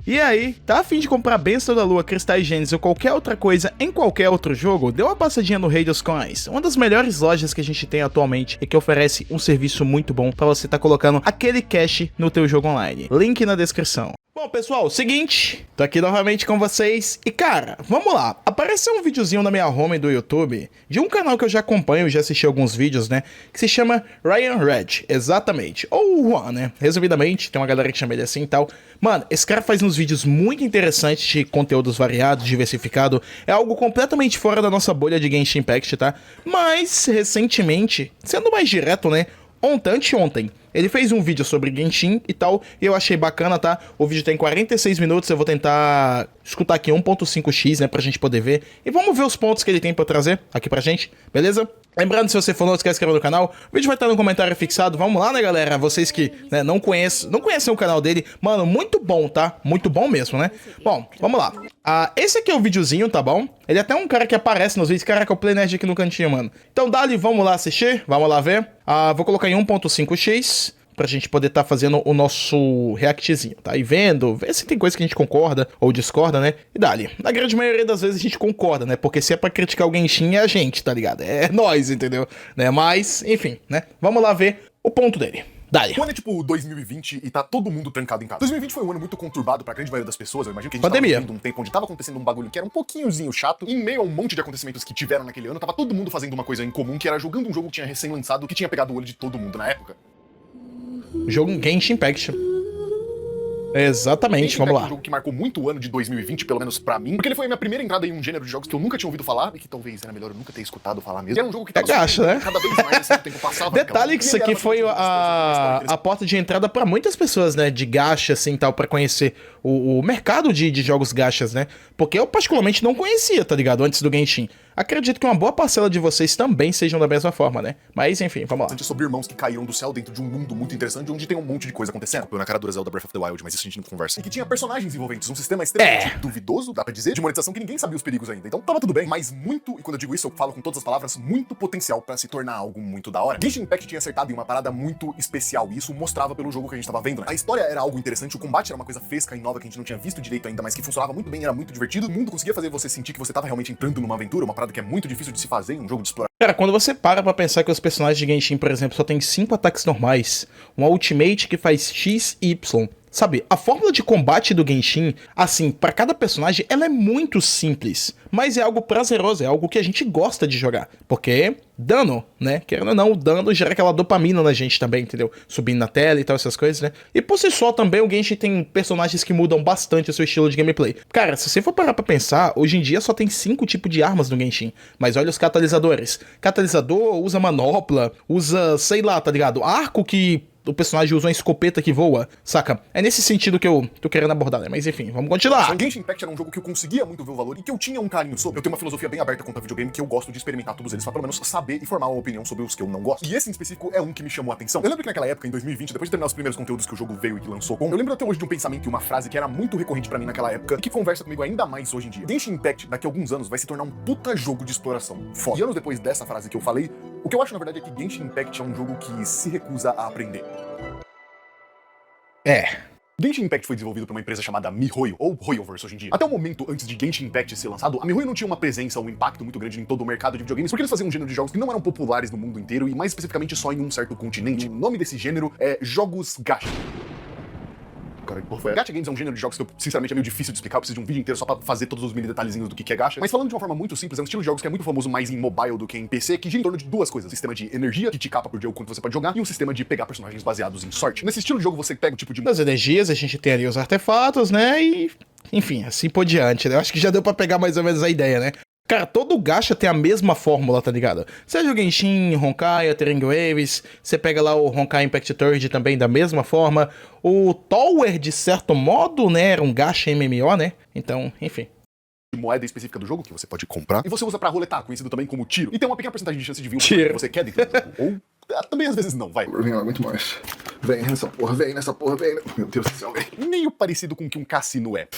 E aí, tá a fim de comprar Bênção da Lua, Cristais Gênesis ou qualquer outra coisa em qualquer outro jogo? Dê uma passadinha no Rei dos Coins, uma das melhores lojas que a gente tem atualmente e que oferece um serviço muito bom pra você tá colocando aquele cash no teu jogo online. Link na descrição. Bom, pessoal, seguinte, tô aqui novamente com vocês e, cara, vamos lá. Apareceu um videozinho na minha home do YouTube de um canal que eu já acompanho, já assisti alguns vídeos, né, que se chama Ryan Red, exatamente, ou Juan, né, resumidamente, tem uma galera que chama ele assim e tal. Mano, esse cara faz uns vídeos muito interessantes de conteúdos variados, diversificado, é algo completamente fora da nossa bolha de Genshin Impact, tá? Mas, recentemente, sendo mais direto, né, anteontem, ele fez um vídeo sobre Genshin e tal, e eu achei bacana, tá? O vídeo tem 46 minutos, eu vou tentar escutar aqui 1.5x, né, pra gente poder ver. E vamos ver os pontos que ele tem pra trazer aqui pra gente, beleza? Lembrando, se você for novo, quer se inscrever no canal, o vídeo vai estar no comentário fixado. Vamos lá, né, galera? Vocês que, né, não conhecem o canal dele, mano, muito bom, tá? Muito bom mesmo, né? Bom, vamos lá. Esse aqui é o videozinho, tá bom? Ele é até um cara que aparece nos vídeos. Caraca, o Play Nerd aqui no cantinho, mano. Então, dali, vamos lá assistir, vamos lá ver. Vou colocar em 1.5x. Pra gente poder estar fazendo o nosso reactzinho, tá? E vendo, ver se tem coisa que a gente concorda ou discorda, né? E dali. Na grande maioria das vezes a gente concorda, né? Porque se é pra criticar o Genshin é a gente, tá ligado? É nós, entendeu? Né? Mas, enfim, né? Vamos lá ver o ponto dele. Dali. O ano é tipo 2020 e tá todo mundo trancado em casa. 2020 foi um ano muito conturbado pra grande maioria das pessoas. Eu imagino que a gente Pandemia. tava vivendo um tempo onde tava acontecendo um bagulho que era um pouquinhozinho chato. E em meio a um monte de acontecimentos que tiveram naquele ano, tava todo mundo fazendo uma coisa em comum, que era jogando um jogo que tinha recém-lançado, que tinha pegado o olho de todo mundo na época. Jogo Genshin Impact. Exatamente, vamos lá. É um jogo que marcou muito o ano de 2020, pelo menos pra mim, porque ele foi a minha primeira entrada em um gênero de jogos que eu nunca tinha ouvido falar, e que talvez era melhor eu nunca ter escutado falar mesmo. E era um jogo que tava gacha, né? Cada vez mais assim, o tempo passava. Detalhe que isso aqui foi a porta de entrada pra muitas pessoas, né, de gacha, assim, tal, pra conhecer o mercado de jogos gachas, né, porque eu particularmente não conhecia, tá ligado, antes do Genshin. Acredito que uma boa parcela de vocês também sejam da mesma forma, né? Mas, enfim, vamos lá. Sobre irmãos que caíram do céu dentro de um mundo muito interessante, onde tem um monte de coisa acontecendo. Eu na cara do Zelda Breath of the Wild, mas isso a gente não conversa. E que tinha personagens envolventes, um sistema extremamente duvidoso, dá pra dizer, de monetização que ninguém sabia os perigos ainda. Então tava tudo bem, mas muito, e quando eu digo isso eu falo com todas as palavras, muito potencial pra se tornar algo muito da hora. Genshin Impact tinha acertado em uma parada muito especial, e isso mostrava pelo jogo que a gente tava vendo, né? A história era algo interessante, o combate era uma coisa fresca e nova que a gente não tinha visto direito ainda, mas que funcionava muito bem, era muito divertido. O mundo conseguia fazer você sentir que você tava realmente entrando numa aventura, uma parada que é muito difícil de se fazer em um jogo de exploração. Cara, quando você para pra pensar que os personagens de Genshin, por exemplo, só tem 5 ataques normais, um ultimate que faz X, Y, sabe, a fórmula de combate do Genshin, assim, pra cada personagem, ela é muito simples, mas é algo prazeroso, é algo que a gente gosta de jogar, porque dano, né, querendo ou não, o dano gera aquela dopamina na gente também, entendeu, subindo na tela e tal, essas coisas, né, e por si só também o Genshin tem personagens que mudam bastante o seu estilo de gameplay. Cara, se você for parar pra pensar, hoje em dia só tem 5 tipos de armas no Genshin, mas olha os catalisadores. Catalisador usa manopla, usa, sei lá, tá ligado, arco que o personagem usa uma escopeta que voa, saca? É nesse sentido que eu tô querendo abordar, né? Mas enfim, vamos continuar. Genshin Impact era um jogo que eu conseguia muito ver o valor e que eu tinha um carinho sobre. Eu tenho uma filosofia bem aberta quanto a videogame que eu gosto de experimentar todos eles pra pelo menos saber e formar uma opinião sobre os que eu não gosto. E esse em específico é um que me chamou a atenção. Eu lembro que naquela época, em 2020, depois de terminar os primeiros conteúdos que o jogo veio e que lançou eu lembro até hoje de um pensamento e uma frase que era muito recorrente pra mim naquela época e que conversa comigo ainda mais hoje em dia. Genshin Impact, daqui a alguns anos, vai se tornar um puta jogo de exploração foda. E anos depois dessa frase que eu falei, o que eu acho na verdade é que Genshin Impact é um jogo que se recusa a aprender. Genshin Impact foi desenvolvido por uma empresa chamada MiHoYo, ou Hoyoverse hoje em dia. Até o momento antes de Genshin Impact ser lançado, a MiHoYo não tinha uma presença ou um impacto muito grande em todo o mercado de videogames, porque eles faziam um gênero de jogos que não eram populares no mundo inteiro e mais especificamente só em um certo continente. O nome desse gênero é jogos gacha. Cara, que porra foi? Gacha Games é um gênero de jogos que, sinceramente, é meio difícil de explicar. Eu preciso de um vídeo inteiro só pra fazer todos os mini detalhezinhos do que é gacha. Mas falando de uma forma muito simples, é um estilo de jogos que é muito famoso mais em mobile do que em PC, que gira em torno de duas coisas. Um sistema de energia, que te capa por dia o quanto você pode jogar, e um sistema de pegar personagens baseados em sorte. Nesse estilo de jogo, você pega o tipo de... Das energias, a gente tem ali os artefatos, né, e... enfim, assim por diante, né? Eu acho que já deu pra pegar mais ou menos a ideia, né? Cara, todo gacha tem a mesma fórmula, tá ligado? Seja o Genshin, Honkai, a Terang Waves, você pega lá o Honkai Impact Third também da mesma forma. O Tower, de certo modo, né, era um gacha MMO, né? Então, enfim. Moeda específica do jogo que você pode comprar. E você usa pra roletar, conhecido também como tiro. E tem uma pequena porcentagem de chance de vir o que você quer dentro do jogo. Ou também às vezes não, vai. Vem lá, muito mais. Vem nessa porra, vem. Meu Deus do céu, velho. Meio parecido com o que um cassino é.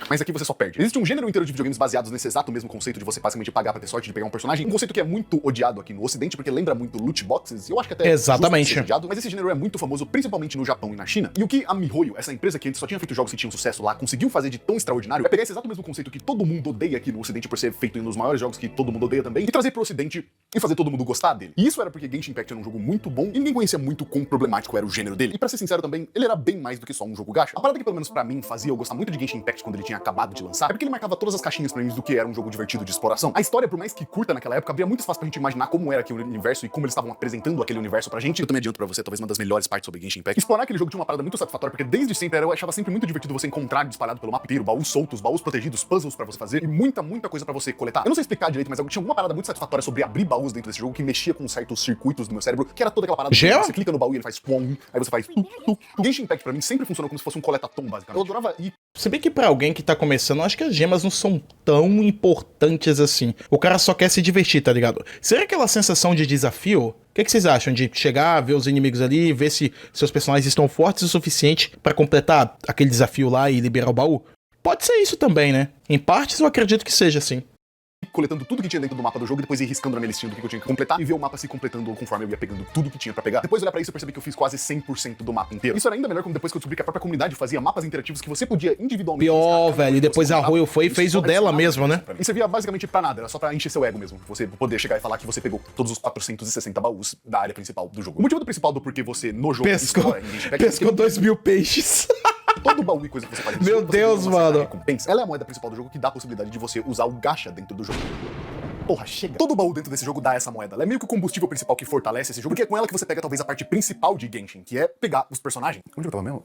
mas aqui você só perde. Existe um gênero inteiro de videogames baseados nesse exato mesmo conceito de você basicamente pagar pra ter sorte de pegar um personagem, um conceito que é muito odiado aqui no ocidente, porque lembra muito loot boxes, e eu acho que até exatamente ser odiado, mas esse gênero é muito famoso principalmente no Japão e na China. E o que a MiHoYo, essa empresa que antes só tinha feito jogos que tinham sucesso lá, conseguiu fazer de tão extraordinário é pegar esse exato mesmo conceito que todo mundo odeia aqui no ocidente por ser feito em um dos maiores jogos que todo mundo odeia também, e trazer pro ocidente e fazer todo mundo gostar dele. E isso era porque Genshin Impact era um jogo muito bom e ninguém conhecia muito quão problemático era o gênero dele. E pra ser sincero também, ele era bem mais do que só um jogo gacha. A parada que pelo menos pra mim fazia eu gostar muito de Genshin Impact quando ele tinha acabado de lançar é porque ele marcava todas as caixinhas pra mim do que era um jogo divertido de exploração. A história, por mais que curta naquela época, abria muito espaço pra gente imaginar como era aquele universo e como eles estavam apresentando aquele universo pra gente. Eu também adianto pra você, talvez uma das melhores partes sobre Genshin Impact. Explorar aquele jogo tinha uma parada muito satisfatória, porque desde sempre eu achava sempre muito divertido você encontrar disparado pelo mapa inteiro, baús soltos, baús protegidos, puzzles pra você fazer e muita coisa pra você coletar. Eu não sei explicar direito, mas tinha alguma parada muito satisfatória sobre abrir baús dentro desse jogo que mexia com certos circuitos do meu cérebro, que era toda aquela parada que você clica no baú e ele faz pom, aí você faz O Genshin Impact pra mim sempre funcionou como se fosse um coleta-tom, basicamente. Eu adorava ir. Se bem que pra alguém que tá começando, eu acho que as gemas não são tão importantes assim. O cara só quer se divertir, tá ligado? Será aquela sensação de desafio? O que vocês acham de chegar, ver os inimigos ali, ver se seus personagens estão fortes o suficiente pra completar aquele desafio lá e liberar o baú? Pode ser isso também, né? Em partes eu acredito que seja assim. Coletando tudo que tinha dentro do mapa do jogo e depois ir riscando na minha listinha do que eu tinha que completar e ver o mapa se completando conforme eu ia pegando tudo que tinha pra pegar. Depois olhar pra isso eu percebi que eu fiz quase 100% do mapa inteiro. Isso era ainda melhor como depois que eu descobri que a própria comunidade fazia mapas interativos que você podia individualmente... Pior, velho, e depois a Arroyo foi e fez o dela mesmo, né? E servia basicamente pra nada, era só pra encher seu ego mesmo. Você poder chegar e falar que você pegou todos os 460 baús da área principal do jogo. O motivo do principal do porquê você no jogo pescou 2.000 peixes. Todo baú e coisa que você faz. Meu Deus, mano. Ela é a moeda principal do jogo que dá a possibilidade de você usar o gacha dentro do jogo. Porra, chega. Todo baú dentro desse jogo dá essa moeda. Ela é meio que o combustível principal que fortalece esse jogo, porque é com ela que você pega talvez a parte principal de Genshin, que é pegar os personagens. Onde eu tava mesmo?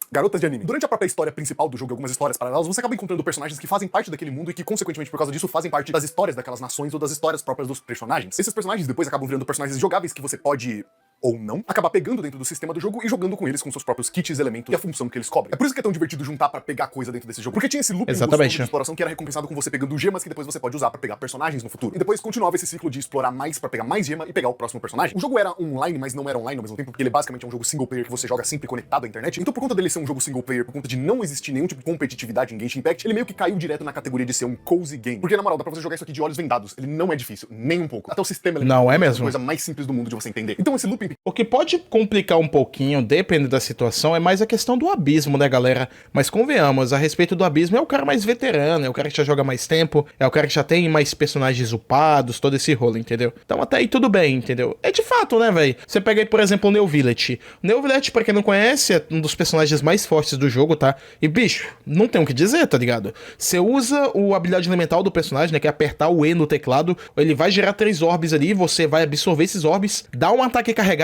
Garotas de anime. Durante a própria história principal do jogo e algumas histórias paralelas, você acaba encontrando personagens que fazem parte daquele mundo e que, consequentemente, por causa disso, fazem parte das histórias daquelas nações ou das histórias próprias dos personagens. Esses personagens depois acabam virando personagens jogáveis que você pode... ou não, acabar pegando dentro do sistema do jogo e jogando com eles com seus próprios kits, elementos e a função que eles cobrem. É por isso que é tão divertido juntar pra pegar coisa dentro desse jogo, porque tinha esse loop de exploração que era recompensado com você pegando gemas que depois você pode usar pra pegar personagens no futuro. E depois continuava esse ciclo de explorar mais pra pegar mais gema e pegar o próximo personagem. O jogo era online, mas não era online ao mesmo tempo, porque ele basicamente é um jogo single player que você joga sempre conectado à internet. Então por conta dele ser um jogo single player, por conta de não existir nenhum tipo de competitividade em Genshin Impact, ele meio que caiu direto na categoria de ser um cozy game. Porque na moral, dá pra você jogar isso aqui de olhos vendados. Ele não é difícil, nem um pouco. Até o sistema não é mesmo. A coisa mais simples do mundo de você entender. Então esse looping... O que pode complicar um pouquinho, dependendo da situação, é mais a questão do abismo, né, galera? Mas convenhamos, a respeito do abismo, é o cara mais veterano, é o cara que já joga mais tempo, é o cara que já tem mais personagens upados, todo esse rolo, entendeu? Então até aí tudo bem, entendeu? É de fato, né, velho? Você pega aí, por exemplo, o Neo Village. O Neo Village, pra quem não conhece, é um dos personagens mais fortes do jogo, tá? E, bicho, não tem o que dizer, tá ligado? Você usa a habilidade elemental do personagem, né, que é apertar o E no teclado, ele vai gerar 3 orbes ali, você vai absorver esses orbes, dá um ataque carregado,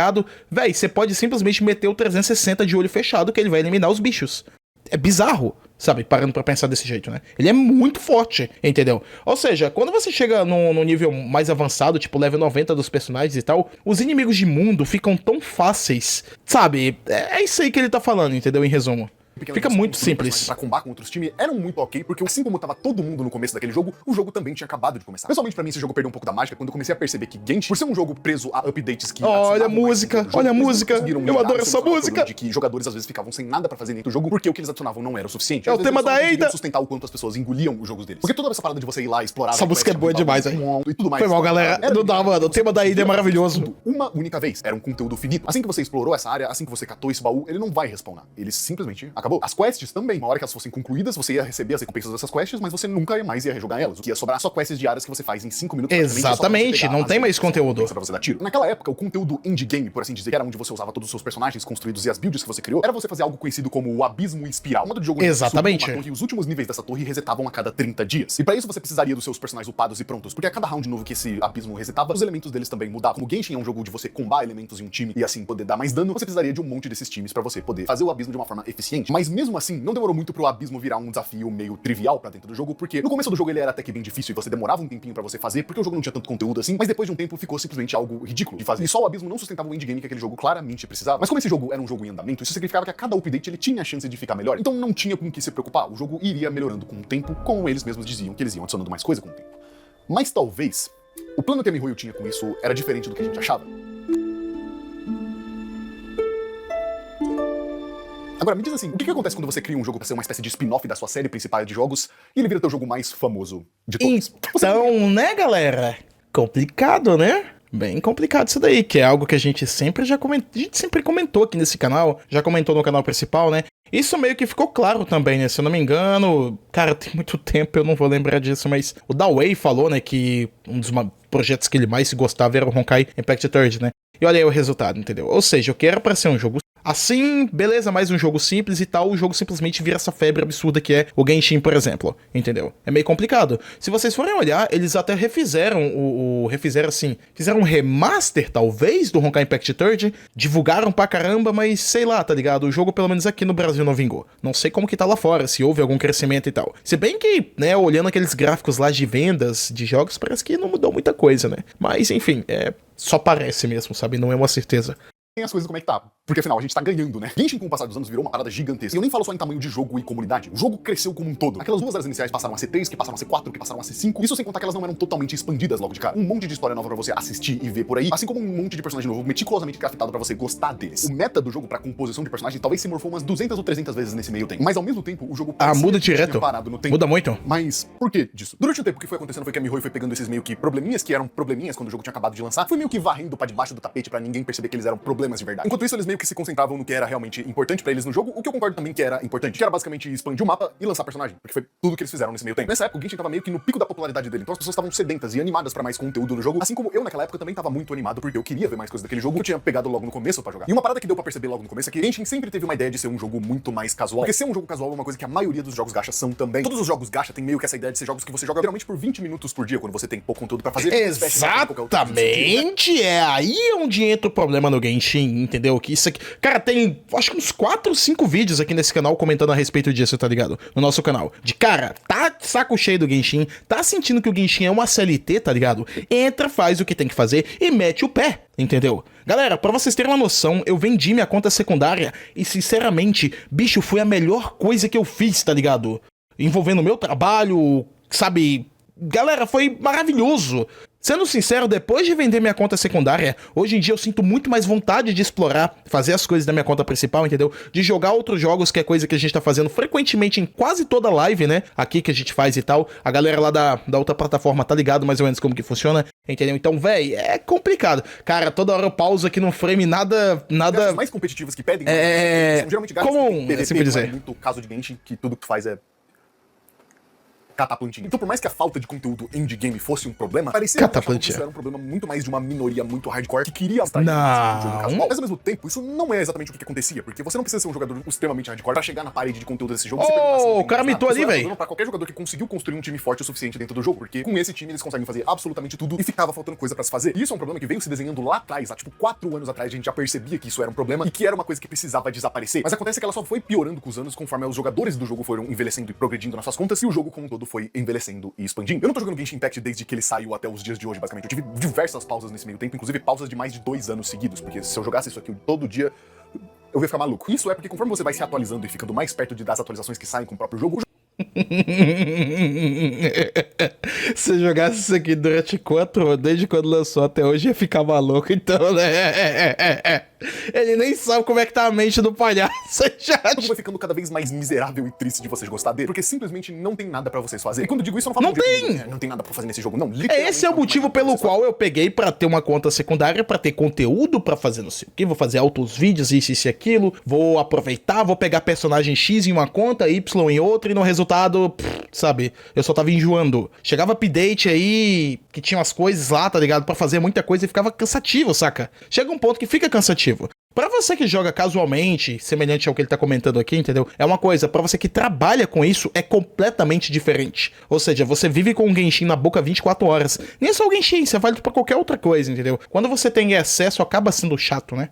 véi, você pode simplesmente meter o 360 de olho fechado que ele vai eliminar os bichos. É bizarro, sabe? Parando pra pensar desse jeito, né? Ele é muito forte, entendeu? Ou seja, quando você chega no nível mais avançado, tipo level 90 dos personagens e tal, os inimigos de mundo ficam tão fáceis, sabe? É isso aí que ele tá falando, entendeu? Em resumo. Fica muito simples. Pra combar com outros times eram muito ok, porque assim como tava todo mundo no começo daquele jogo, o jogo também tinha acabado de começar. Pessoalmente, pra mim, esse jogo perdeu um pouco da mágica quando eu comecei a perceber que Genshin, por ser um jogo preso a updates que... Olha a música, olha a música, eu adoro essa música. De que jogadores às vezes ficavam sem nada pra fazer dentro do jogo, porque o que eles adicionavam não era o suficiente. É o tema da Ada. Sustentar o quanto as pessoas engoliam os jogos deles. Porque toda essa parada de você ir lá explorar... Essa música é boa demais, velho. E tudo mais. Foi mal, galera. Não dá, mano. O tema da Ada é maravilhoso. Uma única vez. Era um conteúdo finito. Assim que você explorou essa área, assim que você catou esse baú, ele não vai respawnar. Ele simplesmente acabou. As quests também. Uma hora que elas fossem concluídas, você ia receber as recompensas dessas quests, mas você nunca mais ia rejogar elas. O que ia sobrar só quests diárias que você faz em 5 minutos. Exatamente, não tem mais conteúdo. Pra você dar tiro. Naquela época, o conteúdo endgame, por assim dizer, que era onde você usava todos os seus personagens construídos e as builds que você criou, era você fazer algo conhecido como o Abismo Espiral. Uma do jogo exatamente. Torre, e os últimos níveis dessa torre resetavam a cada 30 dias. E pra isso você precisaria dos seus personagens upados e prontos, porque a cada round novo que esse abismo resetava, os elementos deles também mudavam. Como Genshin é um jogo de você combar elementos em um time e assim poder dar mais dano, você precisaria de um monte desses times pra você poder fazer o abismo de uma forma eficiente. Mas mesmo assim, não demorou muito pro abismo virar um desafio meio trivial pra dentro do jogo, porque no começo do jogo ele era até que bem difícil e você demorava um tempinho pra você fazer, porque o jogo não tinha tanto conteúdo assim, mas depois de um tempo ficou simplesmente algo ridículo de fazer. E só o abismo não sustentava o endgame que aquele jogo claramente precisava. Mas como esse jogo era um jogo em andamento, isso significava que a cada update ele tinha a chance de ficar melhor. Então não tinha com o que se preocupar, o jogo iria melhorando com o tempo, como eles mesmos diziam que eles iam adicionando mais coisa com o tempo. Mas talvez, o plano que a MiHoYo tinha com isso era diferente do que a gente achava. Agora, me diz assim, o que acontece quando você cria um jogo pra ser uma espécie de spin-off da sua série principal de jogos e ele vira teu jogo mais famoso de todos? Então, né, galera? Complicado, né? Bem complicado isso daí, que é algo que a gente sempre comentou aqui nesse canal, já comentou no canal principal, né? Isso meio que ficou claro também, né? Se eu não me engano, cara, tem muito tempo, eu não vou lembrar disso, mas o Dawei falou, né, que um dos projetos que ele mais gostava era o Honkai Impact Third, né? E olha aí o resultado, entendeu? Ou seja, o que era pra ser um jogo assim, beleza, mais um jogo simples e tal, o jogo simplesmente vira essa febre absurda que é o Genshin, por exemplo, entendeu? É meio complicado. Se vocês forem olhar, eles até refizeram fizeram um remaster, talvez, do Honkai Impact Third, divulgaram pra caramba, mas sei lá, tá ligado? O jogo, pelo menos aqui no Brasil, não vingou. Não sei como que tá lá fora, se houve algum crescimento e tal. Se bem que, né, olhando aqueles gráficos lá de vendas de jogos, parece que não mudou muita coisa, né? Mas, enfim, só parece mesmo, sabe? Não é uma certeza. Tem as coisas como é que tá. Porque afinal, a gente tá ganhando, né? Genshin, com o passar dos anos, virou uma parada gigantesca. E eu nem falo só em tamanho de jogo e comunidade. O jogo cresceu como um todo. Aquelas 2 áreas iniciais passaram a ser 3, que passaram a ser 4, que passaram a ser 5. Isso sem contar que elas não eram totalmente expandidas logo de cara. Um monte de história nova pra você assistir e ver por aí. Assim como um monte de personagem novo meticulosamente craftado pra você gostar deles. O meta do jogo pra composição de personagens talvez se morfou umas 200 ou 300 vezes nesse meio tempo. Mas ao mesmo tempo, o jogo muda direto. Parado no tempo. Muda muito. Mas por que disso? Durante o tempo que foi acontecendo foi que a MiHoYo foi pegando esses meio que probleminhas que eram probleminhas quando o jogo tinha acabado de lançar. Foi meio que varrendo pra debaixo do tapete pra ninguém perceber que eles eram problemas de verdade. Enquanto isso, eles meio que se concentravam no que era realmente importante pra eles no jogo, o que eu concordo também que era importante, que era basicamente expandir o mapa e lançar personagem, porque foi tudo que eles fizeram nesse meio tempo. Nessa época, o Genshin tava meio que no pico da popularidade dele, então as pessoas estavam sedentas e animadas pra mais conteúdo no jogo, assim como eu naquela época também tava muito animado, porque eu queria ver mais coisas daquele jogo que eu tinha pegado logo no começo pra jogar. E uma parada que deu pra perceber logo no começo é que Genshin sempre teve uma ideia de ser um jogo muito mais casual, porque ser um jogo casual é uma coisa que a maioria dos jogos gacha são também. Todos os jogos gacha tem meio que essa ideia de ser jogos que você joga geralmente por 20 minutos por dia, quando você tem pouco conteúdo pra fazer. Exatamente, é aí onde entra o problema no Genshin, entendeu? Que isso aqui, cara, tem acho que uns 4 ou 5 vídeos aqui nesse canal comentando a respeito disso, tá ligado? No nosso canal. De cara, tá saco cheio do Genshin, tá sentindo que o Genshin é uma CLT, tá ligado? Entra, faz o que tem que fazer e mete o pé, entendeu? Galera, pra vocês terem uma noção, eu vendi minha conta secundária e, sinceramente, bicho, foi a melhor coisa que eu fiz, tá ligado? Envolvendo o meu trabalho, sabe? Galera, foi maravilhoso. Sendo sincero, depois de vender minha conta secundária, hoje em dia eu sinto muito mais vontade de explorar, fazer as coisas da minha conta principal, entendeu? De jogar outros jogos, que é coisa que a gente tá fazendo frequentemente em quase toda live, né? Aqui que a gente faz e tal. A galera lá da outra plataforma tá ligado mais ou menos como que funciona, entendeu? Então, véi, é complicado. Cara, toda hora eu pauso aqui no frame, nada... Gastos mais competitivos que pedem, são geralmente gastos como PVP, assim dizer? Não é muito o caso de Genshin, que tudo que faz é catar plantinha. Então, por mais que a falta de conteúdo endgame fosse um problema, parecia que isso era um problema muito mais de uma minoria muito hardcore que queria extrair um jogo casual. Mas ao mesmo tempo, isso não é exatamente o que acontecia, porque você não precisa ser um jogador extremamente hardcore pra chegar na parede de conteúdo desse jogo. O cara mitou ali, velho. Pra qualquer jogador que conseguiu construir um time forte o suficiente dentro do jogo, porque com esse time eles conseguem fazer absolutamente tudo e ficava faltando coisa pra se fazer. E isso é um problema que veio se desenhando lá atrás, há tipo 4 anos atrás, a gente já percebia que isso era um problema e que era uma coisa que precisava desaparecer. Mas acontece que ela só foi piorando com os anos conforme os jogadores do jogo foram envelhecendo e progredindo nas suas contas e o jogo como um todo foi envelhecendo e expandindo. Eu não tô jogando Genshin Impact desde que ele saiu até os dias de hoje, basicamente. Eu tive diversas pausas nesse meio tempo, inclusive pausas de mais de 2 anos seguidos, porque se eu jogasse isso aqui todo dia, eu ia ficar maluco. Isso é porque conforme você vai se atualizando e ficando mais perto das atualizações que saem com o próprio jogo, se jogasse isso aqui durante 4 anos, desde quando lançou até hoje, ia ficar maluco, então, né? Ele nem sabe como é que tá a mente do palhaço. Já vai ficando cada vez mais miserável e triste de vocês gostar dele, porque simplesmente não tem nada pra vocês fazer. E quando eu digo isso, eu não falo não tem nada pra fazer nesse jogo, não. Esse é o motivo pelo qual eu peguei pra ter uma conta secundária, pra ter conteúdo pra fazer não sei o que, vou fazer altos vídeos, isso e aquilo, vou aproveitar, vou pegar personagem X em uma conta, Y em outra, e no resultado, sabe, eu só tava enjoando. Chegava update aí, que tinha umas coisas lá, tá ligado, pra fazer muita coisa e ficava cansativo, saca? Chega um ponto que fica cansativo. Pra você que joga casualmente, semelhante ao que ele tá comentando aqui, entendeu? É uma coisa, pra você que trabalha com isso, é completamente diferente. Ou seja, você vive com o Genshin na boca 24 horas. Nem é só o Genshin, você vale pra qualquer outra coisa, entendeu? Quando você tem excesso, acaba sendo chato, né?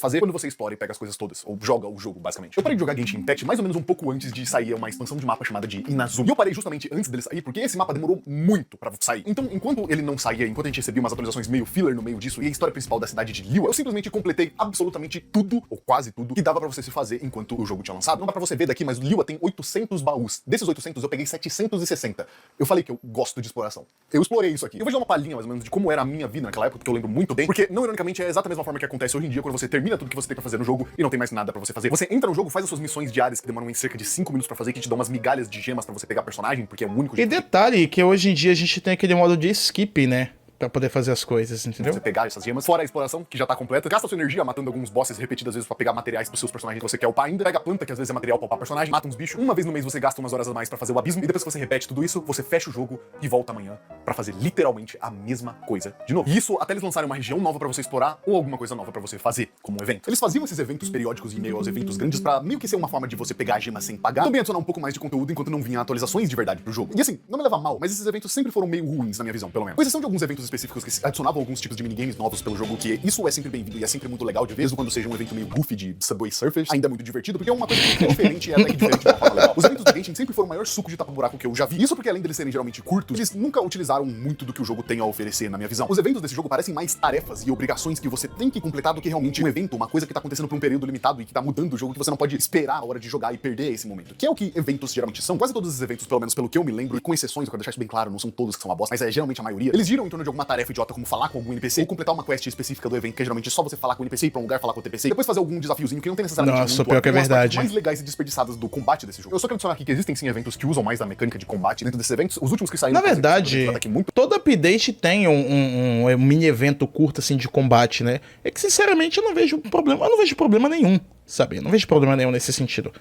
Fazer quando você explora e pega as coisas todas, ou joga o jogo, basicamente. Eu parei de jogar Genshin Impact mais ou menos um pouco antes de sair uma expansão de mapa chamada de Inazuma. E eu parei justamente antes dele sair, porque esse mapa demorou muito pra sair. Então, enquanto ele não saía, enquanto a gente recebia umas atualizações meio filler no meio disso, e a história principal da cidade de Liyue, eu simplesmente completei absolutamente tudo, ou quase tudo, que dava pra você se fazer enquanto o jogo tinha lançado. Não dá pra você ver daqui, mas Liyue tem 800 baús. Desses 800, eu peguei 760. Eu falei que eu gosto de exploração. Eu explorei isso aqui. Eu vou te dar uma palhinha, mais ou menos, de como era a minha vida naquela época, que eu lembro muito bem, porque, não ironicamente, é exatamente a mesma forma que acontece hoje em dia quando você termina termina tudo que você tem pra fazer no jogo e não tem mais nada pra você fazer. Você entra no jogo, faz as suas missões diárias que demoram em cerca de 5 minutos pra fazer, que te dão umas migalhas de gemas pra você pegar personagem, porque é o único E jeito detalhe que hoje em dia a gente tem aquele modo de skip, né? Pra poder fazer as coisas, entendeu? você pegar essas gemas. Fora a exploração, que já tá completa. Gasta sua energia matando alguns bosses repetidas vezes pra pegar materiais pros seus personagens que você quer upar ainda. Pega a planta, que às vezes é material pra upar personagem. Mata uns bichos. Uma vez no mês você gasta umas horas a mais pra fazer o abismo. E depois que você repete tudo isso, você fecha o jogo e volta amanhã pra fazer literalmente a mesma coisa de novo. E isso até eles lançarem uma região nova pra você explorar ou alguma coisa nova pra você fazer, como um evento. Eles faziam esses eventos periódicos em meio aos eventos grandes pra meio que ser uma forma de você pegar a gema sem pagar. Também adicionar um pouco mais de conteúdo enquanto não vinha atualizações de verdade pro jogo. E assim, não me leva mal, mas esses eventos sempre foram meio ruins na minha visão, pelo menos. Com exceção de alguns eventos específicos que adicionavam alguns tipos de minigames novos pelo jogo, que isso é sempre bem-vindo e é sempre muito legal de ver, mesmo quando seja um evento meio goofy de Subway Surfers, ainda é muito divertido, porque é uma coisa que é diferente e é até que diferente de uma forma legal. Os eventos do Genshin sempre foram o maior suco de tapa-buraco que eu já vi. Isso porque além deles serem geralmente curtos, eles nunca utilizaram muito do que o jogo tem a oferecer, na minha visão. Os eventos desse jogo parecem mais tarefas e obrigações que você tem que completar do que realmente um evento, uma coisa que tá acontecendo por um período limitado e que tá mudando o jogo, que você não pode esperar a hora de jogar e perder esse momento. Que é o que eventos geralmente são. Quase todos os eventos, pelo menos pelo que eu me lembro, e com exceções, eu quero deixar isso bem claro, não são todos que são uma bosta, mas é geralmente a maioria, eles giram em torno de alguma tarefa idiota, como falar com algum NPC ou completar uma quest específica do evento, que é geralmente só você falar com o NPC, ir pra um lugar, falar com o TPC, e depois fazer algum desafiozinho que não tem necessariamente Nossa, pior que é verdade. mais legais e desperdiçadas do combate desse jogo. Eu só quero adicionar aqui que existem sim eventos que usam mais da mecânica de combate dentro desses eventos. Os últimos que saíram... Na verdade, todo update tem um mini evento curto, assim, de combate, né? É que, sinceramente, eu não vejo problema nenhum, sabe? Eu não vejo problema nenhum nesse sentido.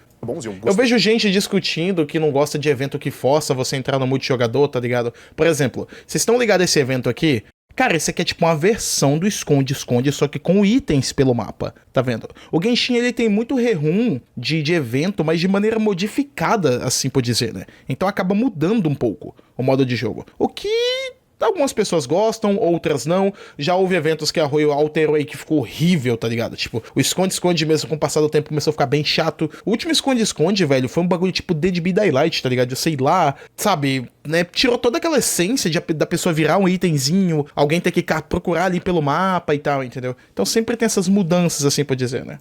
Eu vejo gente discutindo que não gosta de evento que força você entrar no multijogador, tá ligado? Por exemplo, vocês estão ligados a esse evento aqui? Cara, esse aqui é tipo uma versão do esconde-esconde, só que com itens pelo mapa, tá vendo? O Genshin, ele tem muito rerun de evento, mas de maneira modificada, assim por dizer, né? Então acaba mudando um pouco o modo de jogo. O que... algumas pessoas gostam, outras não. Já houve eventos que a Royal alterou aí que ficou horrível, tá ligado? Tipo, o esconde-esconde mesmo, com o passar do tempo, começou a ficar bem chato. O último esconde-esconde, velho, foi um bagulho tipo Dead by Daylight, tá ligado? Eu sei lá, sabe, né? Tirou toda aquela essência da pessoa virar um itemzinho, alguém ter que procurar ali pelo mapa e tal, entendeu? Então sempre tem essas mudanças, assim por dizer, né?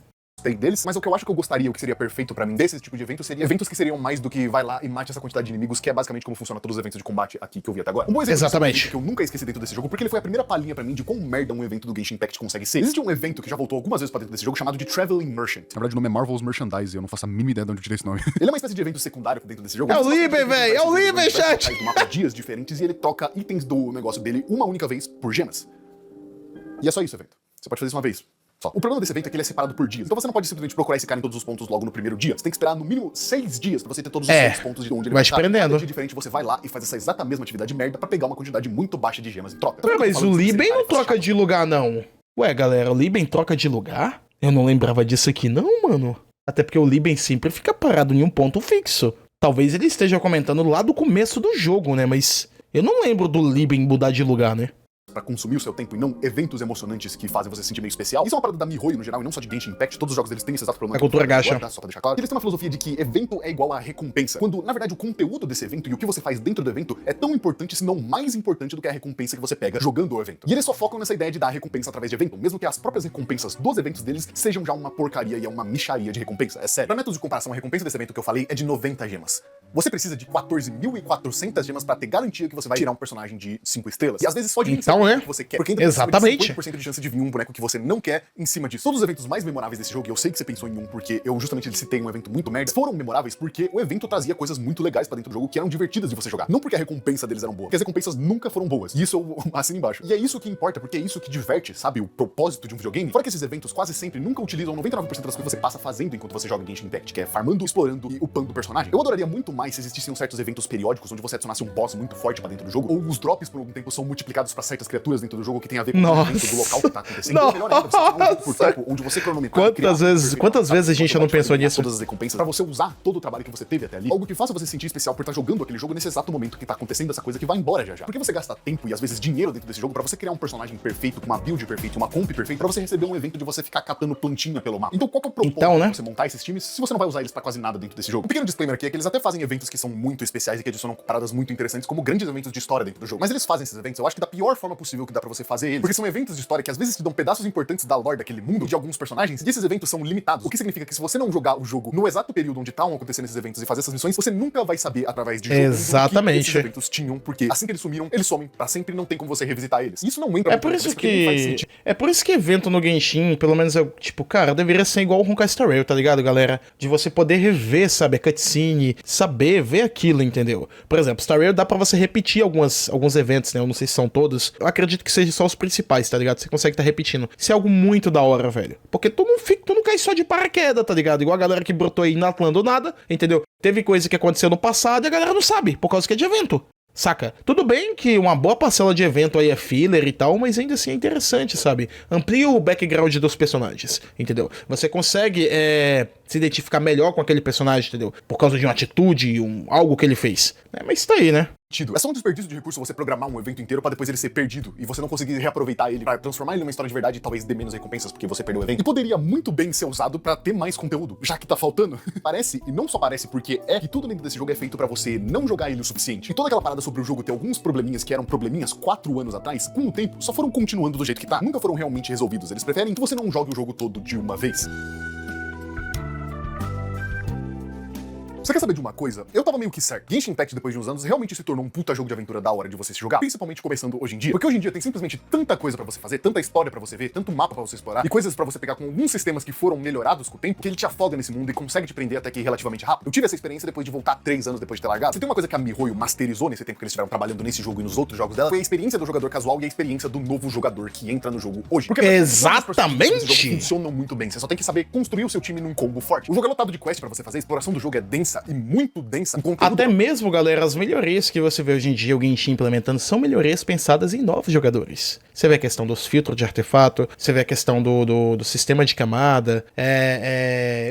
Deles, mas o que eu acho que eu gostaria, o que seria perfeito pra mim desse tipo de evento, seria eventos que seriam mais do que vai lá e mate essa quantidade de inimigos, que é basicamente como funciona todos os eventos de combate aqui que eu vi até agora. Um bom exemplo Exatamente. que eu nunca esqueci dentro desse jogo, porque ele foi a primeira palhinha pra mim de quão merda um evento do Genshin Impact consegue ser. Existe um evento que já voltou algumas vezes pra dentro desse jogo chamado de Traveling Merchant. Na verdade, o nome é Marvel's Merchandise, eu não faço a mínima ideia de onde eu tirei esse nome. Ele é uma espécie de evento secundário dentro desse jogo. É o Liben, velho! É o Liben, chat! Ele mapa dias diferentes e ele troca itens do negócio dele uma única vez por gemas. E é só isso o evento. Você pode fazer isso uma vez. Só. O problema desse evento é que ele é separado por dias. Então você não pode simplesmente procurar esse cara em todos os pontos logo no primeiro dia. Você tem que esperar no mínimo 6 dias pra você ter todos os 6 pontos de onde ele vai te prendendo. Cada dia diferente, você vai lá e faz essa exata mesma atividade merda pra pegar uma quantidade muito baixa de gemas em troca. Ué, mas o Liben não troca de lugar, não. Ué, galera, o Liben troca de lugar? Eu não lembrava disso aqui, não, mano. Até porque o Liben sempre fica parado em um ponto fixo. Talvez ele esteja comentando lá do começo do jogo, né? Mas eu não lembro do Liben mudar de lugar, né? Pra consumir o seu tempo e não eventos emocionantes que fazem você se sentir meio especial. Isso é uma parada da MiHoYo no geral e não só de Genshin Impact. Todos os jogos deles têm esse exato problema. A cultura gacha. Tá? Só pra deixar claro. Eles têm uma filosofia de que evento é igual a recompensa. Quando, na verdade, o conteúdo desse evento e o que você faz dentro do evento é tão importante, se não mais importante do que a recompensa que você pega jogando o evento. E eles só focam nessa ideia de dar recompensa através de evento, mesmo que as próprias recompensas dos eventos deles sejam já uma porcaria e é uma micharia de recompensa. É sério. Pra métodos de comparação, a recompensa desse evento que eu falei é de 90 gemas. Você precisa de 14.400 gemas pra ter garantia que você vai tirar um personagem de 5 estrelas. E às vezes só de então, que você quer. Porque ainda exatamente. 50% de chance de vir um boneco que você não quer em cima disso. Todos os eventos mais memoráveis desse jogo, e eu sei que você pensou em um porque eu justamente citei um evento muito merda, foram memoráveis porque o evento trazia coisas muito legais pra dentro do jogo que eram divertidas de você jogar. Não porque a recompensa deles eram boa, porque as recompensas nunca foram boas. E isso eu assino embaixo. E é isso que importa, porque é isso que diverte, sabe? O propósito de um videogame. Fora que esses eventos quase sempre nunca utilizam 99% das coisas que você passa fazendo enquanto você joga Genshin Impact, que é farmando, explorando e upando o personagem. Eu adoraria muito mais se existissem certos eventos periódicos onde você adicionasse um boss muito forte pra dentro do jogo, ou os drops por algum tempo são multiplicados pra certas criaturas dentro do jogo que tem a ver com o evento do local que tá acontecendo. Então, melhor ainda, você tem um jogo por tempo onde você cronometrar. Quantas vezes a gente não pensou nisso? Todas as recompensas pra você usar todo o trabalho que você teve até ali. Algo que faça você se sentir especial por estar jogando aquele jogo nesse exato momento que tá acontecendo essa coisa que vai embora já já. Porque você gasta tempo e às vezes dinheiro dentro desse jogo pra você criar um personagem perfeito, com uma build perfeita, uma comp perfeita, pra você receber um evento de você ficar catando plantinha pelo mapa. Então qual que é o propósito de você montar esses times se você não vai usar eles pra quase nada dentro desse jogo? Um pequeno disclaimer aqui é que eles até fazem eventos eventos que são muito especiais e que adicionam paradas muito interessantes, como grandes eventos de história dentro do jogo. Mas eles fazem esses eventos, eu acho que da pior forma possível que dá pra você fazer eles, porque são eventos de história que às vezes te dão pedaços importantes da lore daquele mundo, de alguns personagens, e esses eventos são limitados. O que significa que se você não jogar o jogo no exato período onde estavam acontecendo esses eventos e fazer essas missões, você nunca vai saber através de jogo Exatamente. que esses eventos tinham, porque assim que eles sumiram, eles somem pra sempre e não tem como você revisitar eles. Isso não entra É por isso que... É por isso que evento no Genshin, pelo menos eu, tipo, cara, deveria ser igual o Honkai Star Rail, tá ligado, galera? De você poder rever, sabe, a cutscene, saber, ver aquilo, entendeu? Por exemplo, Star Rail dá pra você repetir alguns eventos, né? Eu não sei se são todos. Eu acredito que sejam só os principais, tá ligado? Você consegue tá repetindo. Isso é algo muito da hora, velho. Porque tu não cai só de paraquedas, tá ligado? Igual a galera que brotou aí na Atlanta do nada, entendeu? Teve coisa que aconteceu no passado e a galera não sabe, por causa que é de evento. Saca? Tudo bem que uma boa parcela de evento aí é filler e tal, mas ainda assim é interessante, sabe? Amplia o background dos personagens, entendeu? Você consegue se identificar melhor com aquele personagem, entendeu? Por causa de uma atitude, algo que ele fez. Mas tá aí, né? É só um desperdício de recurso você programar um evento inteiro pra depois ele ser perdido e você não conseguir reaproveitar ele pra transformar ele numa história de verdade e talvez dê menos recompensas porque você perdeu o evento. E poderia muito bem ser usado pra ter mais conteúdo, já que tá faltando. Parece, e não só parece, porque que tudo dentro desse jogo é feito pra você não jogar ele o suficiente. E toda aquela parada sobre o jogo ter alguns probleminhas que eram probleminhas 4 anos atrás, com o tempo, só foram continuando do jeito que tá. Nunca foram realmente resolvidos. Eles preferem que você não jogue o jogo todo de uma vez. Você quer saber de uma coisa? Eu tava meio que certo. Genshin Impact, depois de uns anos, realmente se tornou um puta jogo de aventura da hora de você se jogar. Principalmente começando hoje em dia. Porque hoje em dia tem simplesmente tanta coisa pra você fazer, tanta história pra você ver, tanto mapa pra você explorar, e coisas pra você pegar com alguns sistemas que foram melhorados com o tempo, que ele te afoga nesse mundo e consegue te prender até que relativamente rápido. Eu tive essa experiência depois de voltar 3 anos depois de ter largado. Se tem uma coisa que a MiHoYo masterizou nesse tempo que eles estiveram trabalhando nesse jogo e nos outros jogos dela, foi a experiência do jogador casual e a experiência do novo jogador que entra no jogo hoje. Porque exatamente! Funcionam muito bem. Você só tem que saber construir o seu time num combo forte. O jogo é lotado de quest pra você fazer, a exploração do jogo é densa e muito densa. Até mesmo, galera, as melhorias que você vê hoje em dia o Genshin implementando são melhorias pensadas em novos jogadores. Você vê a questão dos filtros de artefato, você vê a questão do sistema de camada,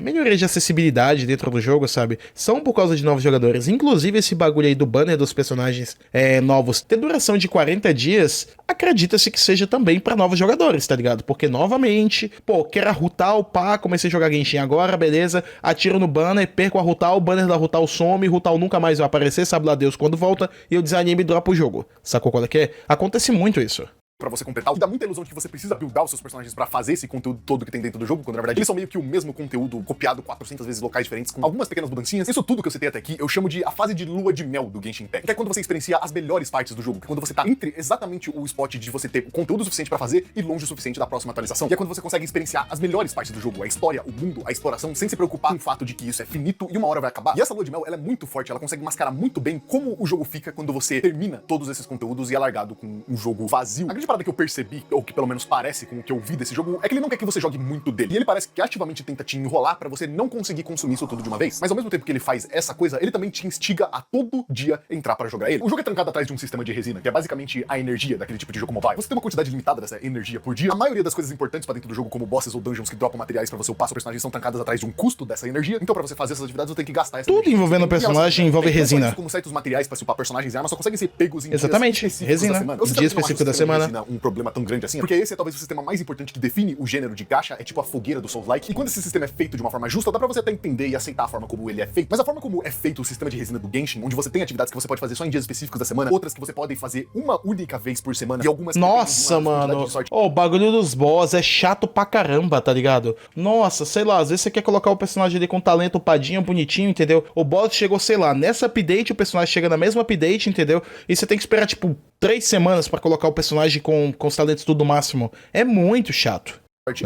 melhorias de acessibilidade dentro do jogo, sabe? São por causa de novos jogadores. Inclusive esse bagulho aí do banner dos personagens novos ter duração de 40 dias, acredita-se que seja também pra novos jogadores, tá ligado? Porque, novamente, quero a Rutal, comecei a jogar Genshin agora, beleza, atiro no banner, perco a Rutal, o banner da Rutal some, Rutal nunca mais vai aparecer, sabe lá Deus quando volta, e eu desanimo e dropo o jogo. Sacou qual é que é? Acontece muito isso. Pra você completar, dá muita ilusão de que você precisa buildar os seus personagens pra fazer esse conteúdo todo que tem dentro do jogo, quando na verdade eles são meio que o mesmo conteúdo copiado 400 vezes locais diferentes, com algumas pequenas mudancinhas. Isso tudo que eu citei até aqui, eu chamo de a fase de lua de mel do Genshin Impact, que é quando você experiencia as melhores partes do jogo, que é quando você tá entre exatamente o spot de você ter conteúdo suficiente pra fazer e longe o suficiente da próxima atualização. E é quando você consegue experienciar as melhores partes do jogo, a história, o mundo, a exploração, sem se preocupar com o fato de que isso é finito e uma hora vai acabar. E essa lua de mel, ela é muito forte, ela consegue mascarar muito bem como o jogo fica quando você termina todos esses conteúdos e é largado com um jogo vazio. A grande parada que eu percebi, ou que pelo menos parece com o que eu vi desse jogo, é que ele não quer que você jogue muito dele. E ele parece que ativamente tenta te enrolar pra você não conseguir consumir isso tudo de uma vez. Mas ao mesmo tempo que ele faz essa coisa, ele também te instiga a todo dia entrar pra jogar ele. O jogo é trancado atrás de um sistema de resina, que é basicamente a energia daquele tipo de jogo mobile. Você tem uma quantidade limitada dessa energia por dia. A maioria das coisas importantes pra dentro do jogo, como bosses ou dungeons que dropam materiais pra você upar seu personagem, são trancadas atrás de um custo dessa energia. Então pra você fazer essas atividades, você tem que gastar essa tudo energia. Envolvendo o personagem envolve resina. Como certos materiais pra se upar personagens e armas só conseguem ser pegos em exatamente, dias resina. Da semana. Dia específico da semana. Um problema tão grande assim, porque esse é talvez o sistema mais importante que define o gênero de gacha, é tipo a fogueira do Souls-like. E quando esse sistema é feito de uma forma justa, dá pra você até entender e aceitar a forma como ele é feito. Mas a forma como é feito o sistema de resina do Genshin, onde você tem atividades que você pode fazer só em dias específicos da semana, outras que você pode fazer uma única vez por semana, e algumas... Nossa, mano. O bagulho dos boss é chato pra caramba, tá ligado? Nossa, sei lá, às vezes você quer colocar o personagem ali com talento upadinho, bonitinho, entendeu? O boss chegou, sei lá, nessa update, o personagem chega na mesma update, entendeu? E você tem que esperar, tipo, 3 semanas pra colocar o personagem com os talentos tudo no máximo. É muito chato.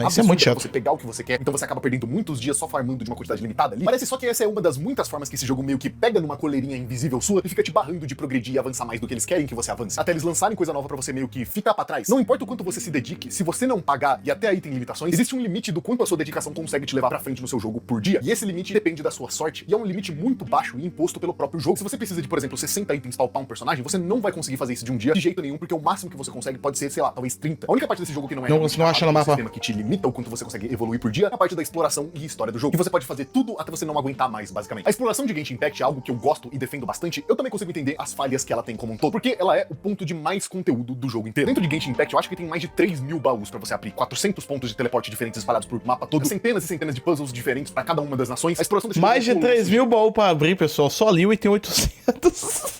Isso é muito chato. Você pegar o que você quer, então você acaba perdendo muitos dias só farmando de uma quantidade limitada ali. Parece só que essa é uma das muitas formas que esse jogo meio que pega numa coleirinha invisível sua e fica te barrando de progredir e avançar mais do que eles querem que você avance. Até eles lançarem coisa nova pra você meio que ficar pra trás. Não importa o quanto você se dedique, se você não pagar, e até aí tem limitações, existe um limite do quanto a sua dedicação consegue te levar pra frente no seu jogo por dia. E esse limite depende da sua sorte, e é um limite muito baixo e imposto pelo próprio jogo. Se você precisa de, por exemplo, 60 itens pra upar um personagem, você não vai conseguir fazer isso de um dia de jeito nenhum, porque o máximo que você consegue pode ser, sei lá, talvez 30. A única parte desse jogo que não é não acha no mapa. Sistema que te limita o quanto você consegue evoluir por dia, é a parte da exploração e história do jogo. Que você pode fazer tudo até você não aguentar mais, basicamente. A exploração de Genshin Impact é algo que eu gosto e defendo bastante. Eu também consigo entender as falhas que ela tem como um todo, porque ela é o ponto de mais conteúdo do jogo inteiro. Dentro de Genshin Impact, eu acho que tem mais de 3.000 baús pra você abrir, 400 pontos de teleporte diferentes espalhados por mapa todo, centenas e centenas de puzzles diferentes pra cada uma das nações. A exploração desse Mais jogo de 3.000 baús pra abrir, pessoal. Só Liu e tem 800.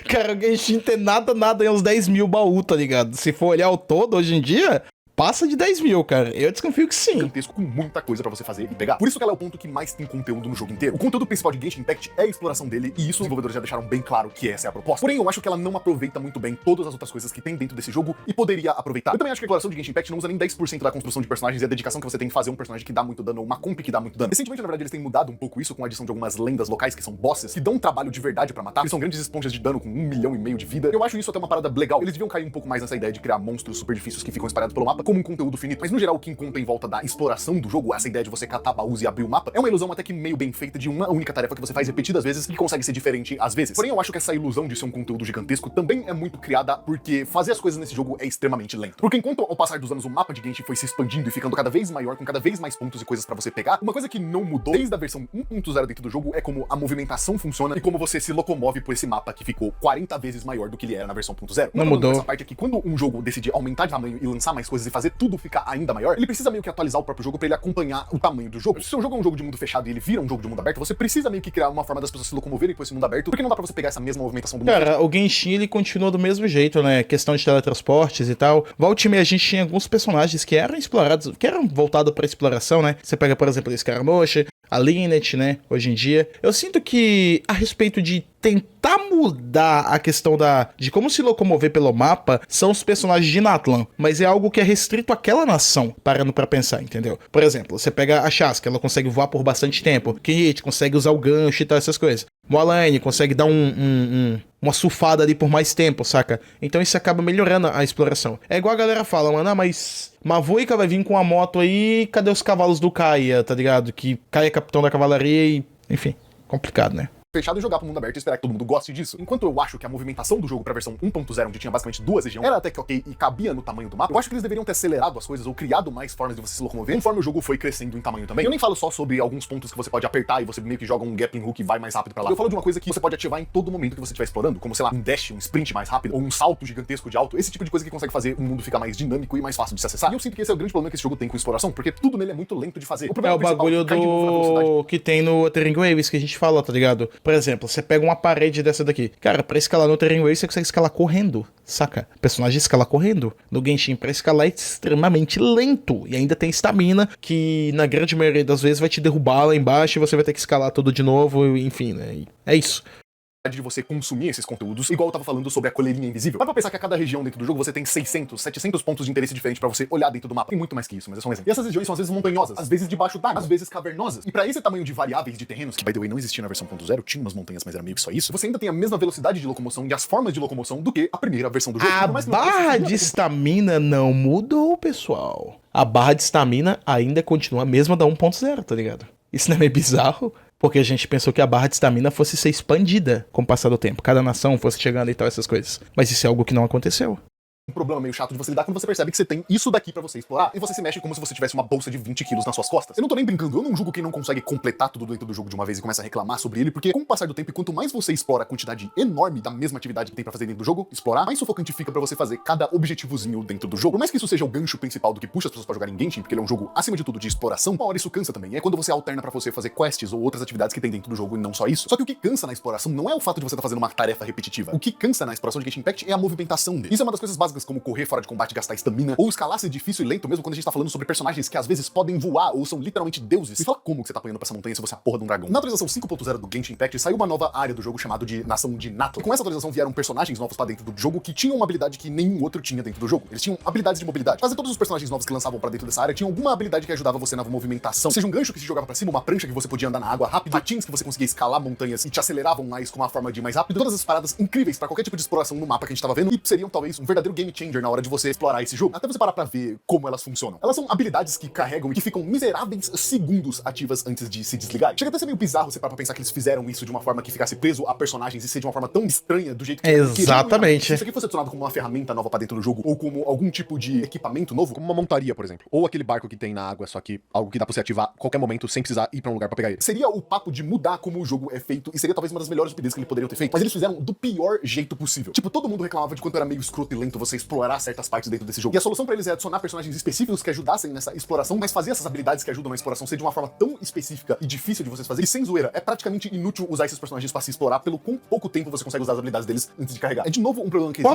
Cara, o Genshin tem nada em uns 10.000 baús, tá ligado? Se for olhar o todo, hoje em dia, passa de 10.000, cara. Eu desconfio que sim. Gigantesco, com muita coisa pra você fazer e pegar. Por isso que ela é o ponto que mais tem conteúdo no jogo inteiro. O conteúdo principal de Genshin Impact é a exploração dele, e isso os desenvolvedores já deixaram bem claro que essa é a proposta. Porém, eu acho que ela não aproveita muito bem todas as outras coisas que tem dentro desse jogo e poderia aproveitar. Eu também acho que a exploração de Genshin Impact não usa nem 10% da construção de personagens e a dedicação que você tem que fazer um personagem que dá muito dano, ou uma comp que dá muito dano. Recentemente, na verdade, eles têm mudado um pouco isso com a adição de algumas lendas locais que são bosses, que dão um trabalho de verdade pra matar, que são grandes esponjas de dano com 1,5 milhão de vida. Eu acho isso até uma parada legal. Eles deviam cair um pouco mais nessa ideia de criar monstros super difíceis que ficam espalhados pelo mapa como um conteúdo finito. Mas no geral, o que conta em volta da exploração do jogo, essa ideia de você catar baús e abrir o mapa, é uma ilusão até que meio bem feita de uma única tarefa que você faz repetidas vezes e consegue ser diferente às vezes. Porém, eu acho que essa ilusão de ser um conteúdo gigantesco também é muito criada porque fazer as coisas nesse jogo é extremamente lento. Porque enquanto ao passar dos anos o mapa de Genshin foi se expandindo e ficando cada vez maior, com cada vez mais pontos e coisas pra você pegar, uma coisa que não mudou desde a versão 1.0 dentro do jogo é como a movimentação funciona e como você se locomove por esse mapa que ficou 40 vezes maior do que ele era na versão 1.0. Não mudou. Essa parte é que quando um jogo decide aumentar de tamanho e lançar mais coisas e fazer tudo ficar ainda maior, ele precisa meio que atualizar o próprio jogo pra ele acompanhar o tamanho do jogo. Se o seu jogo é um jogo de mundo fechado e ele vira um jogo de mundo aberto, você precisa meio que criar uma forma das pessoas se locomoverem por esse mundo aberto, porque não dá pra você pegar essa mesma movimentação do mundo Cara, o Genshin, ele continua do mesmo jeito, né? Questão de teletransportes e tal. Volte e meia, a gente tinha alguns personagens que eram explorados, que eram voltados pra exploração, né? Você pega, por exemplo, a Scaramouche, a Lynette, né? Hoje em dia. Eu sinto que, a respeito de tentar mudar a questão de como se locomover pelo mapa, são os personagens de Natlan, mas é algo que é restrito àquela nação, parando pra pensar, entendeu? Por exemplo, você pega a Shaska, ela consegue voar por bastante tempo, Kit consegue usar o gancho e tal, essas coisas. Moalaine consegue dar uma surfada ali por mais tempo, saca? Então isso acaba melhorando a exploração. É igual a galera fala, mano, mas Mavuika vai vir com a moto aí, cadê os cavalos do Kaia, tá ligado? Que Kaia é capitão da cavalaria e... enfim, complicado, né? Fechado e jogar pro mundo aberto e esperar que todo mundo goste disso. Enquanto eu acho que a movimentação do jogo pra versão 1.0, onde tinha basicamente 2 regiões, era até que ok e cabia no tamanho do mapa, eu acho que eles deveriam ter acelerado as coisas ou criado mais formas de você se locomover conforme o jogo foi crescendo em tamanho também. Eu nem falo só sobre alguns pontos que você pode apertar e você meio que joga um grappling hook e vai mais rápido pra lá. Eu falo de uma coisa que você pode ativar em todo momento que você estiver explorando, como, sei lá, um dash, um sprint mais rápido, ou um salto gigantesco de alto, esse tipo de coisa que consegue fazer o mundo ficar mais dinâmico e mais fácil de se acessar. E eu sinto que esse é o grande problema que esse jogo tem com exploração, porque tudo nele é muito lento de fazer. É o bagulho do que tem no Wuthering Waves que a gente fala, tá ligado? Por exemplo, você pega uma parede dessa daqui. Cara, pra escalar no Wuthering Waves você consegue escalar correndo, saca? O personagem escala correndo. No Genshin, pra escalar é extremamente lento. E ainda tem estamina, que na grande maioria das vezes vai te derrubar lá embaixo e você vai ter que escalar tudo de novo, enfim, né? E é isso. De você consumir esses conteúdos, igual eu tava falando sobre a coleirinha invisível. Dá pra pensar que a cada região dentro do jogo você tem 600, 700 pontos de interesse diferentes pra você olhar dentro do mapa. Tem muito mais que isso, mas é só um exemplo. E essas regiões são às vezes montanhosas, às vezes debaixo d'água, às vezes cavernosas. E pra esse tamanho de variáveis de terrenos, que by the way não existia na versão 1.0, tinha umas montanhas, mas era meio que só isso, você ainda tem a mesma velocidade de locomoção e as formas de locomoção do que a primeira versão do jogo. A barra de estamina não mudou, pessoal. A barra de estamina ainda continua a mesma da 1.0, tá ligado? Isso não é meio bizarro? Porque a gente pensou que a barra de estamina fosse ser expandida com o passar do tempo. Cada nação fosse chegando e tal, essas coisas. Mas isso é algo que não aconteceu. Um problema meio chato de você lidar quando você percebe que você tem isso daqui pra você explorar e você se mexe como se você tivesse uma bolsa de 20 quilos nas suas costas. Eu não tô nem brincando, eu não julgo quem não consegue completar tudo dentro do jogo de uma vez e começa a reclamar sobre ele, porque com o passar do tempo e quanto mais você explora a quantidade enorme da mesma atividade que tem pra fazer dentro do jogo, explorar, mais sufocante fica pra você fazer cada objetivozinho dentro do jogo. Por mais que isso seja o gancho principal do que puxa as pessoas pra jogarem Genshin, porque ele é um jogo, acima de tudo, de exploração, uma hora isso cansa também. E é quando você alterna pra você fazer quests ou outras atividades que tem dentro do jogo e não só isso. Só que o que cansa na exploração não é o fato de você estar fazendo uma tarefa repetitiva. O que cansa na exploração de Genshin Impact é a movimentação dele. Isso é uma das coisas básicas, como correr fora de combate, gastar estamina, ou escalar ser difícil e lento, mesmo quando a gente tá falando sobre personagens que às vezes podem voar ou são literalmente deuses. Me fala como que você tá apanhando pra essa montanha se você é a porra de um dragão. Na atualização 5.0 do Genshin Impact saiu uma nova área do jogo chamado de Nação de Natlan. Com essa atualização vieram personagens novos pra dentro do jogo que tinham uma habilidade que nenhum outro tinha dentro do jogo. Eles tinham habilidades de mobilidade. Quase todos os personagens novos que lançavam pra dentro dessa área tinham alguma habilidade que ajudava você na movimentação. Seja um gancho que se jogava pra cima, uma prancha que você podia andar na água rápido, patins que você conseguia escalar montanhas e te aceleravam mais com uma forma de ir mais rápido. Todas as paradas incríveis pra qualquer tipo de exploração no mapa que a gente tava vendo e seriam talvez um verdadeiro game game changer na hora de você explorar esse jogo, até você parar pra ver como elas funcionam. Elas são habilidades que carregam e que ficam miseráveis segundos ativas antes de se desligar. Chega até a ser meio bizarro você parar pra pensar que eles fizeram isso de uma forma que ficasse preso a personagens e ser de uma forma tão estranha do jeito que... Exatamente. Se isso aqui fosse adicionado como uma ferramenta nova pra dentro do jogo, ou como algum tipo de equipamento novo, Como uma montaria, por exemplo. Ou aquele barco que tem na água, só que algo que dá pra você ativar a qualquer momento sem precisar ir pra um lugar pra pegar ele. seria o papo de mudar como o jogo é feito, e seria talvez uma das melhores updates que eles poderiam ter feito. Mas eles fizeram do pior jeito possível. Tipo, todo mundo reclamava de quanto era meio escroto e lento você explorar certas partes dentro desse jogo. E a solução pra eles é adicionar personagens específicos que ajudassem nessa exploração, mas fazer essas habilidades que ajudam na exploração ser de uma forma tão específica e difícil de vocês fazer, e sem zoeira, é praticamente inútil usar esses personagens pra se explorar pelo quão pouco tempo você consegue usar as habilidades deles antes de carregar. É de novo um problema que existe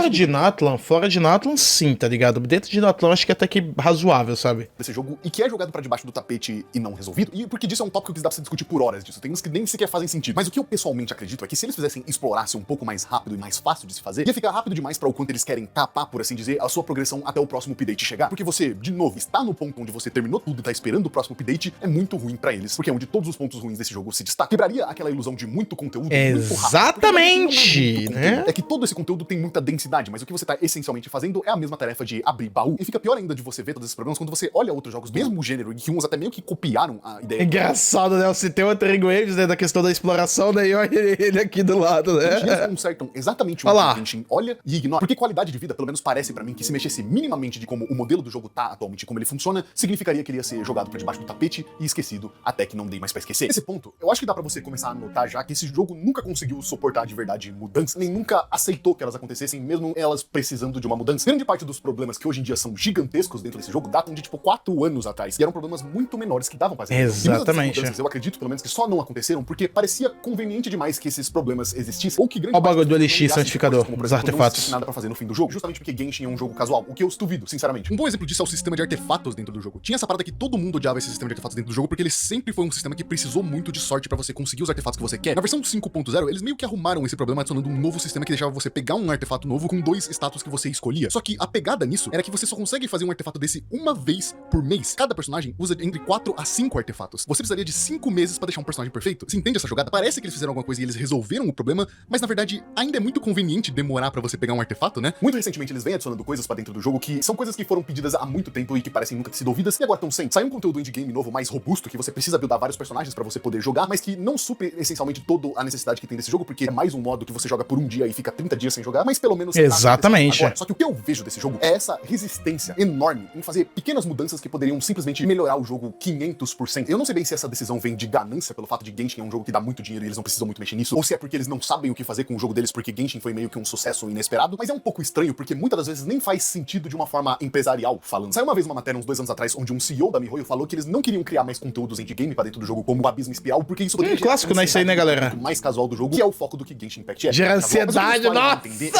Fora de Natlan, sim, tá ligado? Dentro de Natlan, acho que é até que razoável, sabe? desse jogo, e que é jogado pra debaixo do tapete e não resolvido, e porque disso é um tópico que dá pra se discutir por horas disso, tem uns que nem sequer fazem sentido. Mas o que eu pessoalmente acredito é que se eles fizessem explorar ser um pouco mais rápido e mais fácil de se fazer, ia ficar rápido demais pra o quanto eles querem tapar, por assim dizer, a sua progressão até o próximo update chegar. Porque você, de novo, está no ponto onde você terminou tudo e tá esperando o próximo update, é muito ruim pra eles, porque é onde todos os pontos ruins desse jogo se destacam. Quebraria aquela ilusão de muito conteúdo muito rápido. Exatamente, né? É que todo esse conteúdo tem muita densidade, mas o que você tá essencialmente fazendo é a mesma tarefa de abrir baú. E fica pior ainda de você ver todos esses programas quando você olha outros jogos do mesmo gênero, e que uns até meio que copiaram a ideia. Engraçado, né? Eu citei o Anthony Graves, né? Da questão da exploração, né? E olha ele aqui do lado, Eles né? consertam exatamente o Olha lá. que o Genshin olha e ignora. Porque qualidade de vida, pelo menos parece pra mim, que se mexesse minimamente de como o modelo do jogo tá atualmente, como ele funciona, significaria que ele ia ser jogado pra debaixo do tapete e esquecido até que não dê mais pra esquecer. Nesse ponto, eu acho que dá pra você começar a notar já que esse jogo nunca conseguiu suportar de verdade mudanças, nem nunca aceitou que elas acontecessem, mesmo elas precisando de uma mudança. Grande parte dos problemas que hoje em dia são gigantescos dentro desse jogo datam de tipo 4 anos atrás, e eram problemas muito menores que davam pra ser resolvidos. E muitas dessas Exatamente. mudanças, eu acredito, pelo menos, que só não aconteceram porque parecia conveniente demais que esses problemas existissem, ou que grande Olha o bagulho do parte LX não ligasse santificador, como, por dos exemplo, não artefatos. existisse nada pra fazer no fim do jogo, justamente porque Genshin é um jogo casual, o que eu duvido, sinceramente. Um bom exemplo disso é o sistema de artefatos dentro do jogo. Tinha essa parada que todo mundo odiava esse sistema de artefatos dentro do jogo, porque ele sempre foi um sistema que precisou muito de sorte pra você conseguir os artefatos que você quer. Na versão 5.0, eles meio que arrumaram esse problema adicionando um novo sistema que deixava você pegar um artefato novo com 2 status que você escolhia. Só que a pegada nisso era que você só consegue fazer um artefato desse uma vez por mês. Cada personagem usa entre 4 a 5 artefatos. Você precisaria de 5 meses pra deixar um personagem perfeito. Você entende essa jogada? Parece que eles fizeram alguma coisa e eles resolveram o problema, mas na verdade ainda é muito conveniente demorar pra você pegar um artefato, né? Muito recentemente eles vêm adicionando coisas pra dentro do jogo que são coisas que foram pedidas há muito tempo e que parecem nunca ter sido ouvidas, e agora estão sem. Saiu um conteúdo indie game novo, mais robusto, que você precisa buildar vários personagens pra você poder jogar, mas que não supre essencialmente toda a necessidade que tem desse jogo, porque é mais um modo que você joga por um dia e fica 30 dias sem jogar, mas pelo menos... Exatamente. Agora, só que o que eu vejo desse jogo é essa resistência enorme em fazer pequenas mudanças que poderiam simplesmente melhorar o jogo 500%. Eu não sei bem se essa decisão vem de ganância, pelo fato de Genshin é um jogo que dá muito dinheiro e eles não precisam muito mexer nisso, ou se é porque eles não sabem o que fazer com o jogo deles porque Genshin foi meio que um sucesso inesperado, mas é um pouco estranho porque muitas das vezes nem faz sentido de uma forma empresarial falando. Saiu uma vez uma matéria uns 2 anos atrás onde um CEO da MiHoYo falou que eles não queriam criar mais conteúdos endgame pra dentro do jogo como o Abismo Espiral, porque isso poderia gerar clássico, né, isso aí, né, galera? um mais casual do jogo, que é o foco do que Genshin Impact é. Gera Tá bom? Mas o que ansiedade, eles podem nossa! entender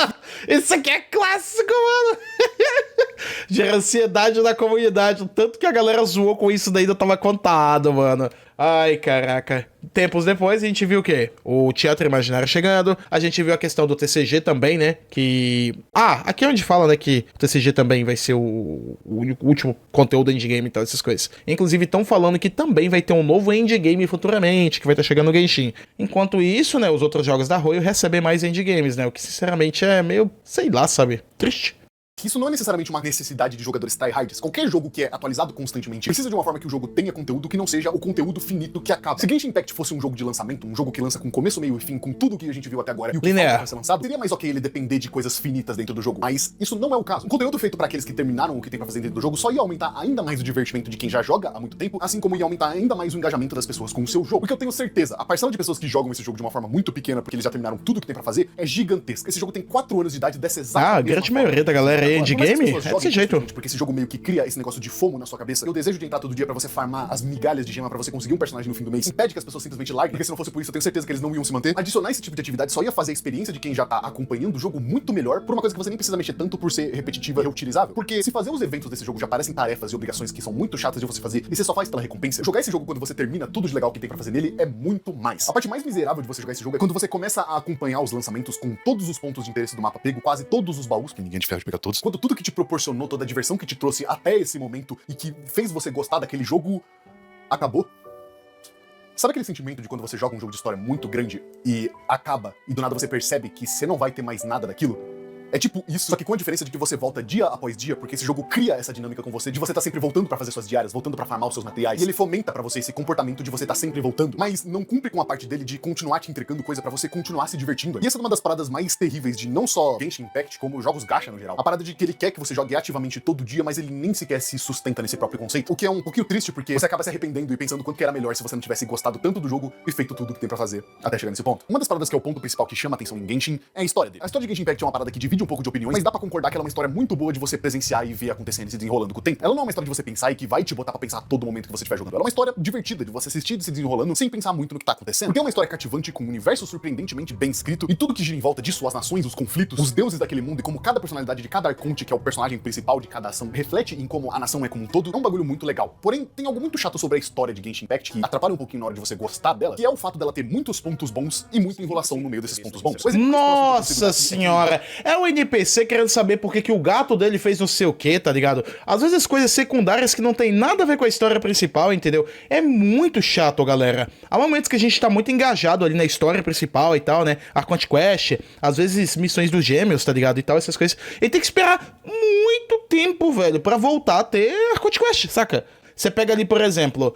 Isso aqui é clássico, mano! Gera ansiedade na comunidade. O tanto que a galera zoou com isso daí, eu tava contado, mano. Ai, caraca. Tempos depois, a gente viu o quê? O Teatro Imaginário chegando. A gente viu a questão do TCG também, né? Que... aqui é onde fala, né? Que o TCG também vai ser o último conteúdo endgame e tal, essas coisas. Inclusive, estão falando que também vai ter um novo endgame futuramente, que vai estar chegando no Genshin. Enquanto isso, né? Os outros jogos da Royo recebem mais endgames, né? O que, sinceramente, é meio... sei lá, sabe? Triste. que isso não é necessariamente uma necessidade de jogadores tryhards. Qualquer jogo que é atualizado constantemente precisa de uma forma que o jogo tenha conteúdo que não seja o conteúdo finito que acaba. Se Genshin Impact fosse um jogo de lançamento, um jogo que lança com começo, meio e fim, com tudo que a gente viu até agora e o que linear falta pra ser lançado, seria mais ok ele depender de coisas finitas dentro do jogo. Mas isso não é o caso. O conteúdo feito pra aqueles que terminaram o que tem pra fazer dentro do jogo só ia aumentar ainda mais o divertimento de quem já joga há muito tempo, assim como ia aumentar ainda mais o engajamento das pessoas com o seu jogo. Porque eu tenho certeza, a parcela de pessoas que jogam esse jogo de uma forma muito pequena, porque eles já terminaram tudo que tem pra fazer, é gigantesca. Esse jogo tem 4 anos de idade dessa exata a grande maioria da galera aí de game é desse jeito. Porque esse jogo meio que cria esse negócio de FOMO na sua cabeça. Eu desejo de entrar todo dia pra você farmar as migalhas de gema pra você conseguir um personagem no fim do mês. Impede que as pessoas simplesmente larguem, porque se não fosse por isso, eu tenho certeza que eles não iam se manter. Adicionar esse tipo de atividade só ia fazer a experiência de quem já tá acompanhando o jogo muito melhor, por uma coisa que você nem precisa mexer tanto por ser repetitiva e reutilizável. Porque se fazer os eventos desse jogo já parecem tarefas e obrigações que são muito chatas de você fazer, e você só faz pela recompensa, jogar esse jogo quando você termina tudo de legal que tem pra fazer nele é muito mais. A parte mais miserável de você jogar esse jogo é quando você começa a acompanhar os lançamentos com todos os pontos de interesse do mapa pego, quase todos os baús, que ninguém é de ferro de pegar todos. Quando tudo que te proporcionou, toda a diversão que te trouxe até esse momento e que fez você gostar daquele jogo acabou. Sabe aquele sentimento de quando você joga um jogo de história muito grande e acaba, e do nada você percebe que você não vai ter mais nada daquilo? É tipo isso, só que com a diferença de que você volta dia após dia, porque esse jogo cria essa dinâmica com você, de você tá sempre voltando pra fazer suas diárias, voltando pra farmar os seus materiais, e ele fomenta pra você esse comportamento de você tá sempre voltando, mas não cumpre com a parte dele de continuar te entregando coisa pra você continuar se divertindo. E essa é uma das paradas mais terríveis de não só Genshin Impact, como jogos gacha no geral. A parada de que ele quer que você jogue ativamente todo dia, mas ele nem sequer se sustenta nesse próprio conceito. O que é um pouquinho triste, porque você acaba se arrependendo e pensando quanto que era melhor se você não tivesse gostado tanto do jogo e feito tudo que tem pra fazer até chegar nesse ponto. Uma das paradas que é o ponto principal que chama a atenção em Genshin é a história dele. A história de Genshin Impact é uma parada que divide um pouco de opiniões, mas dá pra concordar que ela é uma história muito boa de você presenciar e ver acontecendo e se desenrolando com o tempo. Ela não é uma história de você pensar e que vai te botar pra pensar a todo momento que você estiver jogando. Ela é uma história divertida de você assistir e se desenrolando sem pensar muito no que tá acontecendo. Porque é uma história cativante com um universo surpreendentemente bem escrito e tudo que gira em volta disso, as nações, os conflitos, os deuses daquele mundo e como cada personalidade de cada arconte, que é o personagem principal de cada ação, reflete em como a nação é como um todo, é um bagulho muito legal. Porém, tem algo muito chato sobre a história de Genshin Impact que atrapalha um pouquinho na hora de você gostar dela, que é o fato dela ter muitos pontos bons e muita enrolação no meio desses pontos bons. Nossa senhora, é o NPC querendo saber por que o gato dele fez não sei o que, tá ligado? Às vezes coisas secundárias que não tem nada a ver com a história principal, entendeu? É muito chato, galera. Há momentos que a gente tá muito engajado ali na história principal e tal, né? Archon Quest, às vezes missões dos gêmeos, tá ligado? E tal, essas coisas. E tem que esperar muito tempo, velho, pra voltar a ter Archon Quest, saca? Você pega ali, por exemplo,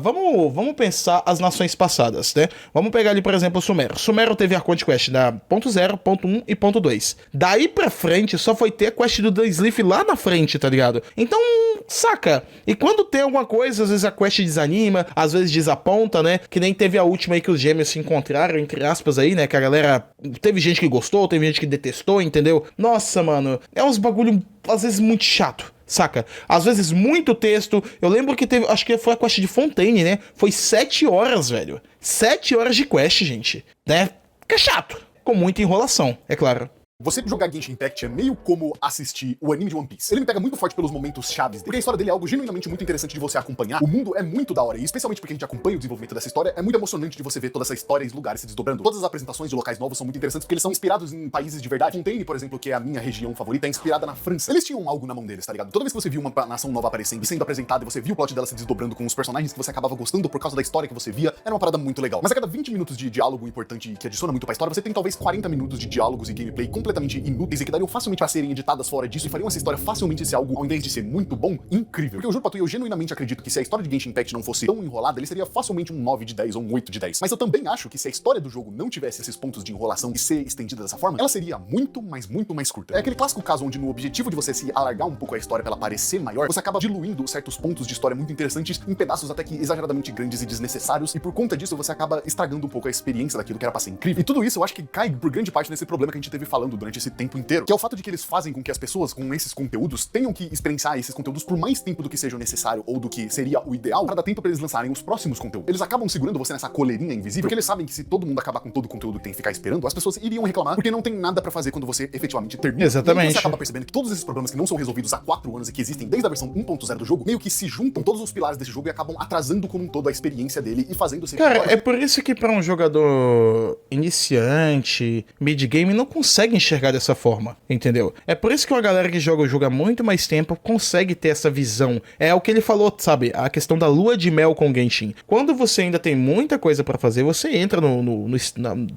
vamos pensar as nações passadas, né? Vamos pegar ali, por exemplo, o Sumero. Sumero teve a Quest da ponto 0, ponto 1 e ponto 2. Daí pra frente, só foi ter a quest do The Sleep lá na frente, tá ligado? Então, saca? E quando tem alguma coisa, às vezes a quest desanima, às vezes desaponta, né? Que nem teve a última aí que os gêmeos se encontraram, entre aspas aí, né? Que a galera... Teve gente que gostou, teve gente que detestou, entendeu? Nossa, mano, é uns bagulho, às vezes, muito chato. Saca? Às vezes muito texto. Eu lembro que teve, acho que foi a quest de Fontaine, né? Foi 7 horas, velho. 7 horas de quest, gente. Né? Que é chato. Com muita enrolação, é claro. Você jogar Genshin Impact é meio como assistir o anime de One Piece. Ele me pega muito forte pelos momentos chaves dele, porque a história dele é algo genuinamente muito interessante de você acompanhar. O mundo é muito da hora, e especialmente porque a gente acompanha o desenvolvimento dessa história, é muito emocionante de você ver toda essa história e os lugares se desdobrando. Todas as apresentações de locais novos são muito interessantes porque eles são inspirados em países de verdade. Fontaine, por exemplo, que é a minha região favorita, é inspirada na França. Eles tinham algo na mão deles, tá ligado? Toda vez que você viu uma nação nova aparecendo e sendo apresentada, e você viu o plot dela se desdobrando com os personagens que você acabava gostando por causa da história que você via, era uma parada muito legal. Mas a cada 20 minutos de diálogo importante que adiciona muito pra história, você tem talvez 40 minutos de diálogos e gameplay completamente inúteis e que dariam facilmente pra serem editadas fora disso e fariam essa história facilmente ser algo, ao invés de ser muito bom, incrível. Porque eu juro pra tu, eu genuinamente acredito que se a história de Genshin Impact não fosse tão enrolada, ele seria facilmente um 9 de 10 ou um 8 de 10. Mas eu também acho que se a história do jogo não tivesse esses pontos de enrolação e ser estendida dessa forma, ela seria muito mais curta. É aquele clássico caso onde no objetivo de você se alargar um pouco a história pra ela parecer maior, você acaba diluindo certos pontos de história muito interessantes em pedaços até que exageradamente grandes e desnecessários, e por conta disso você acaba estragando um pouco a experiência daquilo que era pra ser incrível. E tudo isso eu acho que cai por grande parte nesse problema que a gente teve falando durante esse tempo inteiro, que é o fato de que eles fazem com que as pessoas com esses conteúdos tenham que experienciar esses conteúdos por mais tempo do que seja necessário ou do que seria o ideal para dar tempo pra eles lançarem os próximos conteúdos. Eles acabam segurando você nessa coleirinha invisível, porque eles sabem que se todo mundo acabar com todo o conteúdo que tem que ficar esperando, as pessoas iriam reclamar porque não tem nada pra fazer quando você efetivamente termina. Exatamente. E você acaba percebendo que todos esses problemas que não são resolvidos há 4 anos e que existem desde a versão 1.0 do jogo, meio que se juntam todos os pilares desse jogo e acabam atrasando como um todo a experiência dele e fazendo ser... Cara, é por isso que pra um jogador iniciante, mid-game, não consegue enxergar dessa forma, entendeu? É por isso que uma galera que joga o jogo há muito mais tempo consegue ter essa visão. É o que ele falou, sabe? A questão da lua de mel com o Genshin. Quando você ainda tem muita coisa pra fazer, você entra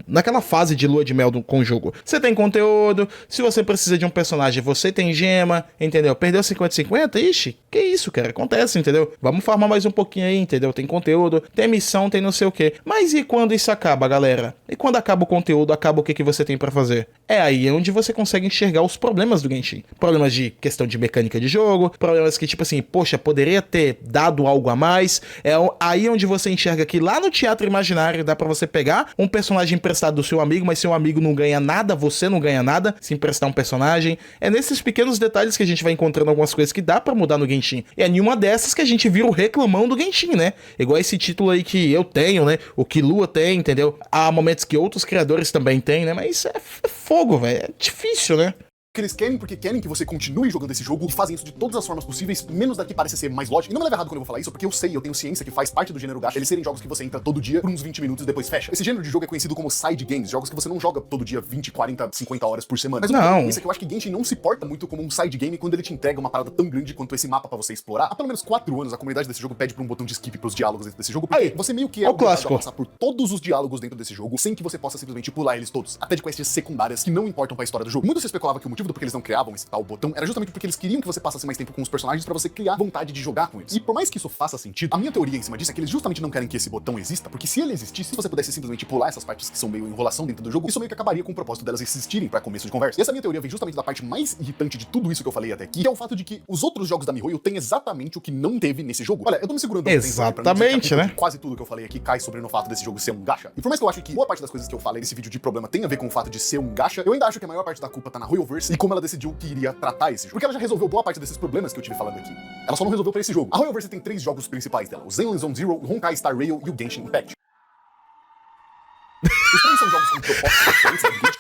naquela fase de lua de mel com o jogo. Você tem conteúdo, se você precisa de um personagem, você tem gema, entendeu? Perdeu 50-50? Ixi, que isso, cara? Acontece, entendeu? Vamos farmar mais um pouquinho aí, entendeu? Tem conteúdo, tem missão, tem não sei o que. Mas e quando isso acaba, galera? E quando acaba o conteúdo, acaba o que você tem pra fazer? É aí onde você consegue enxergar os problemas do Genshin. Problemas de questão de mecânica de jogo, problemas que, tipo assim, poxa, poderia ter dado algo a mais. É aí onde você enxerga que lá no teatro imaginário dá pra você pegar um personagem emprestado do seu amigo, mas seu amigo não ganha nada, você não ganha nada se emprestar um personagem. É nesses pequenos detalhes que a gente vai encontrando algumas coisas que dá pra mudar no Genshin. E é nenhuma dessas que a gente vira o reclamão do Genshin, né? Igual esse título aí que eu tenho, né? O que Lua tem, entendeu? Há momentos que outros criadores também têm, né? Mas é fogo, velho. É difícil, né? que eles querem porque querem que você continue jogando esse jogo e fazem isso de todas as formas possíveis, menos da que parece ser mais lógico. E não me leva errado quando eu vou falar isso, porque eu tenho ciência que faz parte do gênero gacha, eles serem jogos que você entra todo dia por uns 20 minutos e depois fecha. Esse gênero de jogo é conhecido como side games, jogos que você não joga todo dia 20, 40, 50 horas por semana. Mas o problema é que eu acho que Genshin não se porta muito como um side game quando ele te entrega uma parada tão grande quanto esse mapa pra você explorar. Há pelo menos 4 anos a comunidade desse jogo pede por um botão de skip pros diálogos dentro desse jogo, porque você meio que é obrigado a passar por todos os diálogos dentro desse jogo sem que você possa simplesmente pular eles todos, até de quests secundárias que não importam pra história do jogo. Muito se especulava que o motivo do porquê eles não criavam esse tal botão era justamente porque eles queriam que você passasse mais tempo com os personagens pra você criar vontade de jogar com eles. E por mais que isso faça sentido, a minha teoria em cima disso é que eles justamente não querem que esse botão exista, porque se ele existisse, se você pudesse simplesmente pular essas partes que são meio enrolação dentro do jogo, isso meio que acabaria com o propósito delas existirem pra começo de conversa. E essa minha teoria vem justamente da parte mais irritante de tudo isso que eu falei até aqui, que é o fato de que os outros jogos da MiHoYo têm exatamente o que não teve nesse jogo. Olha, eu tô me segurando exatamente, né? Quase tudo que eu falei aqui cai sobre no fato desse jogo ser um gacha. E por mais que eu acho que boa parte das coisas que eu falei nesse vídeo de problema tem a ver com o fato de ser um gacha, eu ainda acho que a maior parte da culpa tá na HoYoverse e como ela decidiu que iria tratar esse jogo. Porque ela já resolveu boa parte desses problemas que eu tive falando aqui. Ela só não resolveu pra esse jogo. A HoYoverse tem 3 jogos principais dela: o Zenless Zone Zero, o Honkai Star Rail e o Genshin Impact. Os 3 são jogos com propostas diferentes do Genshin,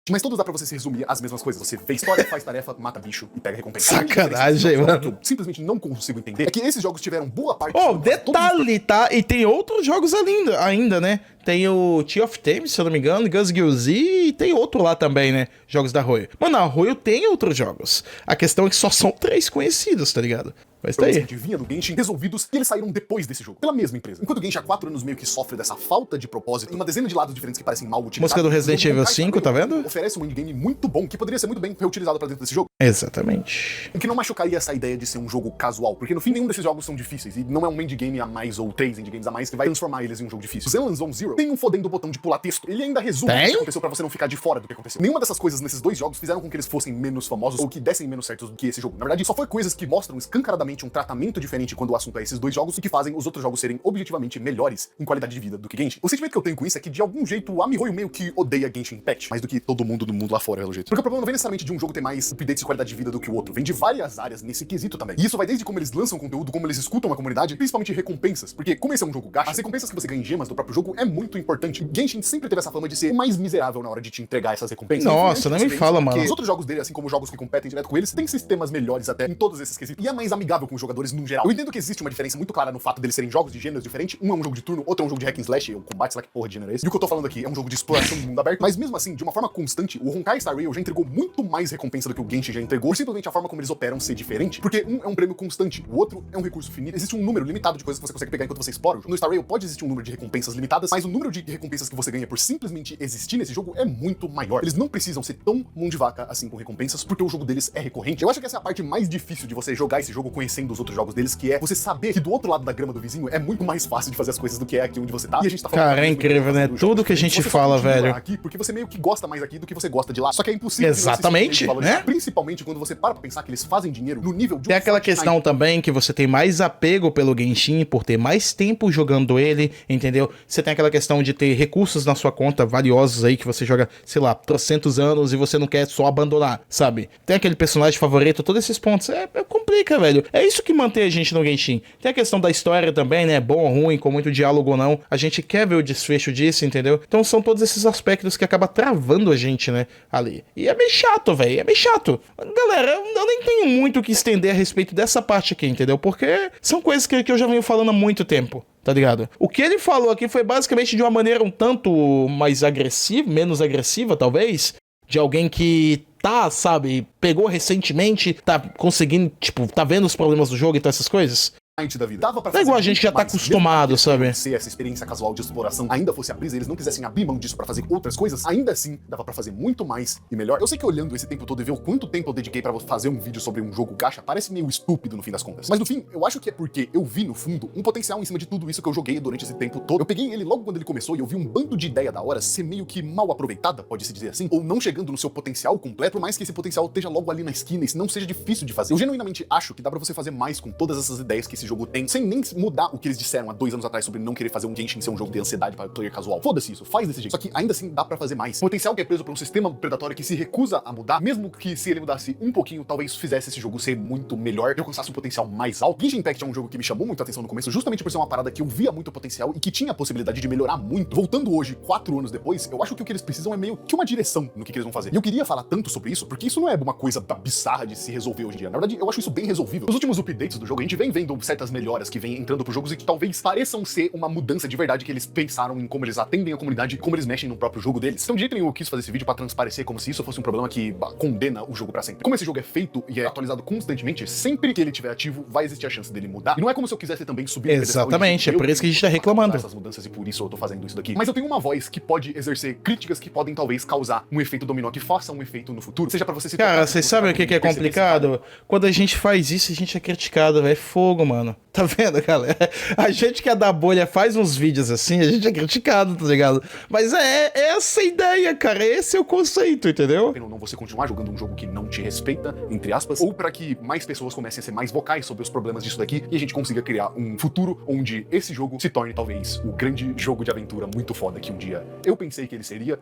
mas todos dá pra você se resumir as mesmas coisas. Você vê história, faz tarefa, mata bicho e pega recompensa. Sacanagem, mano. O que eu simplesmente não consigo entender é que esses jogos tiveram boa parte... Detalhe, tá? E tem outros jogos ainda, né? Tem o Sea of Thieves, se eu não me engano, Guns Guild Z, e tem outro lá também, né? Jogos da HoYo. Mano, a HoYo tem outros jogos. A questão é que só são 3 conhecidos, tá ligado? Mas tá aí. Que vinha do Genshin resolvidos e eles saíram depois desse jogo, pela mesma empresa. Enquanto o Genshin há 4 anos meio que sofre dessa falta de propósito em uma dezena de lados diferentes que parecem mal utilizados. Música do Resident Evil 5, tá vendo? Oferece um endgame muito bom que poderia ser muito bem reutilizado pra dentro desse jogo. Exatamente. O que não machucaria essa ideia de ser um jogo casual, porque no fim nenhum desses jogos são difíceis e não é um endgame a mais ou 3 endgames a mais que vai transformar eles em um jogo difícil. O Zenless Zone Zero tem um fodendo botão de pular texto. Ele ainda resume o que aconteceu pra você não ficar de fora do que aconteceu. Nenhuma dessas coisas nesses 2 jogos fizeram com que eles fossem menos famosos ou que dessem menos certos do que esse jogo. Na verdade, só foi coisas que mostram escancaradamente um tratamento diferente quando o assunto é esses 2 jogos e que fazem os outros jogos serem objetivamente melhores em qualidade de vida do que Genshin. O sentimento que eu tenho com isso é que de algum jeito a MiHoYo meio que odeia Genshin Impact mais do que todo mundo do mundo lá fora, pelo jeito. Porque o problema não vem necessariamente de um jogo ter mais updates de qualidade de vida do que o outro, vem de várias áreas nesse quesito também. E isso vai desde como eles lançam conteúdo, como eles escutam a comunidade, principalmente recompensas, porque como esse é um jogo gacha, as recompensas que você ganha em gemas do próprio jogo é muito importante. Genshin sempre teve essa fama de ser o mais miserável na hora de te entregar essas recompensas. Nossa, não me fala, mano. Porque os outros jogos dele, assim como jogos que competem direto com eles, têm sistemas melhores até em todos esses quesitos. E é mais amigável com os jogadores no geral. Eu entendo que existe uma diferença muito clara no fato deles serem jogos de gêneros diferentes. Um é um jogo de turno, outro é um jogo de hack and slash, ou combate, sei lá que porra de gênero é esse. E o que eu tô falando aqui é um jogo de exploração do mundo aberto. Mas mesmo assim, de uma forma constante, o Honkai Star Rail já entregou muito mais recompensa do que o Genshin já entregou, por simplesmente a forma como eles operam ser diferente. Porque um é um prêmio constante, o outro é um recurso finito. Existe um número limitado de coisas que você consegue pegar enquanto você explora o jogo. No Star Rail pode existir um número de recompensas limitadas, mas o número de recompensas que você ganha por simplesmente existir nesse jogo é muito maior. Eles não precisam ser tão mão de vaca assim com recompensas, porque o jogo deles é recorrente. Eu acho que essa é a parte mais difícil de você jogar esse jogo conhecendo os outros jogos deles, que é você saber que do outro lado da grama do vizinho é muito mais fácil de fazer as coisas do que é aqui onde você tá. E a gente tá falando... Cara, é incrível, né? Tudo que a gente fala, velho. Aqui porque você meio que gosta mais aqui do que você gosta de lá. Só que é impossível... Exatamente, né? Principalmente quando você para pra pensar que eles fazem dinheiro no nível de... Tem aquela questão também que você tem mais apego pelo Genshin por ter mais tempo jogando ele, entendeu? Você tem aquela questão de ter recursos na sua conta valiosos aí que você joga, sei lá, 300 anos e você não quer só abandonar, sabe? Tem aquele personagem favorito, todos esses pontos. Complica, velho. É isso que mantém a gente no Genshin. Tem a questão da história também, né? Bom ou ruim, com muito diálogo ou não. A gente quer ver o desfecho disso, entendeu? Então são todos esses aspectos que acabam travando a gente, né? Ali. E é meio chato, velho. É meio chato. Galera, eu nem tenho muito o que estender a respeito dessa parte aqui, entendeu? Porque são coisas que eu já venho falando há muito tempo. Tá ligado? O que ele falou aqui foi basicamente de uma maneira um tanto mais agressiva, menos agressiva, talvez, de alguém que tá, sabe, pegou recentemente, tá conseguindo, tipo, tá vendo os problemas do jogo e tal, essas coisas. Da vida. Dava pra é igual a gente que já tá acostumado, sabe? Se essa experiência casual de exploração ainda fosse a brisa, eles não quisessem abrir mão disso pra fazer outras coisas, ainda assim dava pra fazer muito mais e melhor. Eu sei que olhando esse tempo todo e ver o quanto tempo eu dediquei pra fazer um vídeo sobre um jogo gacha, parece meio estúpido no fim das contas. Mas no fim, eu acho que é porque eu vi no fundo um potencial em cima de tudo isso que eu joguei durante esse tempo todo. Eu peguei ele logo quando ele começou e eu vi um bando de ideia da hora ser meio que mal aproveitada, pode-se dizer assim, ou não chegando no seu potencial completo, por mais que esse potencial esteja logo ali na esquina e não seja difícil de fazer. Eu genuinamente acho que dá pra você fazer mais com todas essas ideias que esse jogo tem, sem nem mudar o que eles disseram há 2 anos atrás sobre não querer fazer um Genshin ser um jogo de ansiedade para player casual. Foda-se isso, faz desse jeito. Só que ainda assim dá pra fazer mais. O potencial que é preso por um sistema predatório que se recusa a mudar, mesmo que se ele mudasse um pouquinho, talvez fizesse esse jogo ser muito melhor e alcançasse um potencial mais alto. Genshin Impact é um jogo que me chamou muito a atenção no começo, justamente por ser uma parada que eu via muito potencial e que tinha a possibilidade de melhorar muito. Voltando hoje, 4 anos depois, eu acho que o que eles precisam é meio que uma direção no que eles vão fazer. E eu queria falar tanto sobre isso, porque isso não é uma coisa bizarra de se resolver hoje em dia. Na verdade, eu acho isso bem resolvível. Nos últimos updates do jogo, a gente vem vendo certas melhoras que vêm entrando pros jogos e que talvez pareçam ser uma mudança de verdade que eles pensaram em como eles atendem a comunidade e como eles mexem no próprio jogo deles. Então, de jeito nenhum, eu quis fazer esse vídeo pra transparecer como se isso fosse um problema que condena o jogo pra sempre. Como esse jogo é feito e é atualizado constantemente, sempre que ele estiver ativo, vai existir a chance dele mudar. E não é como se eu quisesse também subir no Exatamente, é por isso que a gente tá reclamando. Essas mudanças e por isso eu tô fazendo isso daqui. Mas eu tenho uma voz que pode exercer críticas que podem talvez causar um efeito dominó que faça um efeito no futuro. Seja pra você se Cara, vocês sabem o que é complicado? Quando a gente faz isso, a gente é criticado, velho. É fogo, mano. Tá vendo, galera? A gente que é da bolha faz uns vídeos assim, a gente é criticado, tá ligado? Mas é essa a ideia, cara. Esse é o conceito, entendeu? Não você continuar jogando um jogo que não te respeita, entre aspas, ou pra que mais pessoas comecem a ser mais vocais sobre os problemas disso daqui e a gente consiga criar um futuro onde esse jogo se torne talvez o grande jogo de aventura muito foda que um dia eu pensei que ele seria.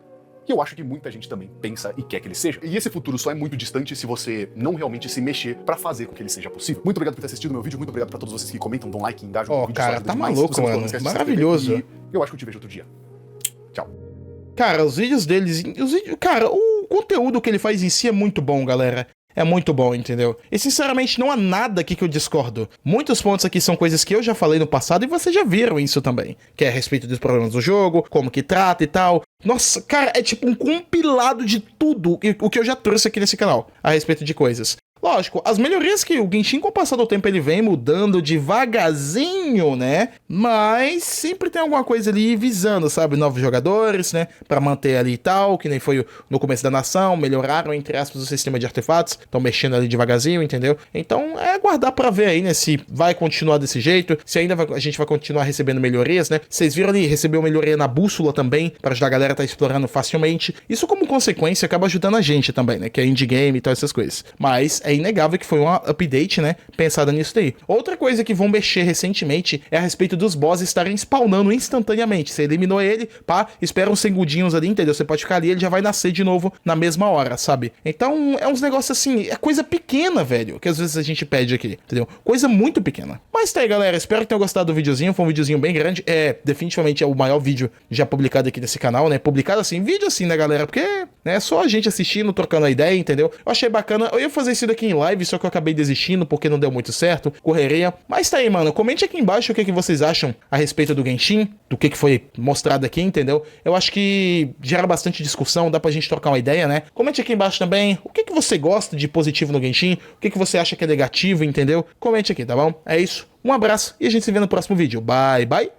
E eu acho que muita gente também pensa e quer que ele seja. E esse futuro só é muito distante se você não realmente se mexer pra fazer com que ele seja possível. Muito obrigado por ter assistido meu vídeo, muito obrigado pra todos vocês que comentam, dão like, engajam no vídeo. Cara, tá maluco, mano. Maravilhoso. E eu acho que eu te vejo outro dia. Tchau. Cara, os vídeos deles... Cara, o conteúdo que ele faz em si é muito bom, galera. É muito bom, entendeu? E sinceramente não há nada aqui que eu discordo. Muitos pontos aqui são coisas que eu já falei no passado e vocês já viram isso também. Que é a respeito dos problemas do jogo, como que trata e tal. Nossa, cara, é tipo um compilado de tudo o que eu já trouxe aqui nesse canal a respeito de coisas. Lógico, as melhorias que o Genshin, com o passar do tempo, ele vem mudando devagarzinho, né? Mas sempre tem alguma coisa ali visando, sabe? Novos jogadores, né? Pra manter ali e tal, que nem foi no começo da nação. Melhoraram, entre aspas, o sistema de artefatos. Estão mexendo ali devagarzinho, entendeu? Então é aguardar pra ver aí, né? Se vai continuar desse jeito, se ainda a gente vai continuar recebendo melhorias, né? Vocês viram ali, recebeu melhoria na bússola também, pra ajudar a galera a tá explorando facilmente. Isso, como consequência, acaba ajudando a gente também, né? Que é indie game e tal, essas coisas. Mas é inegável que foi uma update, né, pensada nisso daí. Outra coisa que vão mexer recentemente é a respeito dos bosses estarem spawnando instantaneamente. Você eliminou ele, pá, espera uns segundinhos ali, entendeu? Você pode ficar ali, ele já vai nascer de novo na mesma hora, sabe? Então, é uns negócios assim, é coisa pequena, velho, que às vezes a gente pede aqui, entendeu? Coisa muito pequena. Mas tá aí, galera, espero que tenham gostado do videozinho, foi um videozinho bem grande, definitivamente é o maior vídeo já publicado aqui nesse canal, né? Publicado assim, vídeo assim, né, galera? Porque, né, só a gente assistindo, trocando a ideia, entendeu? Eu achei bacana, eu ia fazer isso daqui em live, só que eu acabei desistindo porque não deu muito certo, correria. Mas tá aí, mano, comente aqui embaixo o que vocês acham a respeito do Genshin, do que foi mostrado aqui, entendeu? Eu acho que gera bastante discussão, dá pra gente trocar uma ideia, né? Comente aqui embaixo também o que você gosta de positivo no Genshin, o que você acha que é negativo, entendeu? Comente aqui, tá bom? É isso, um abraço e a gente se vê no próximo vídeo. Bye, bye!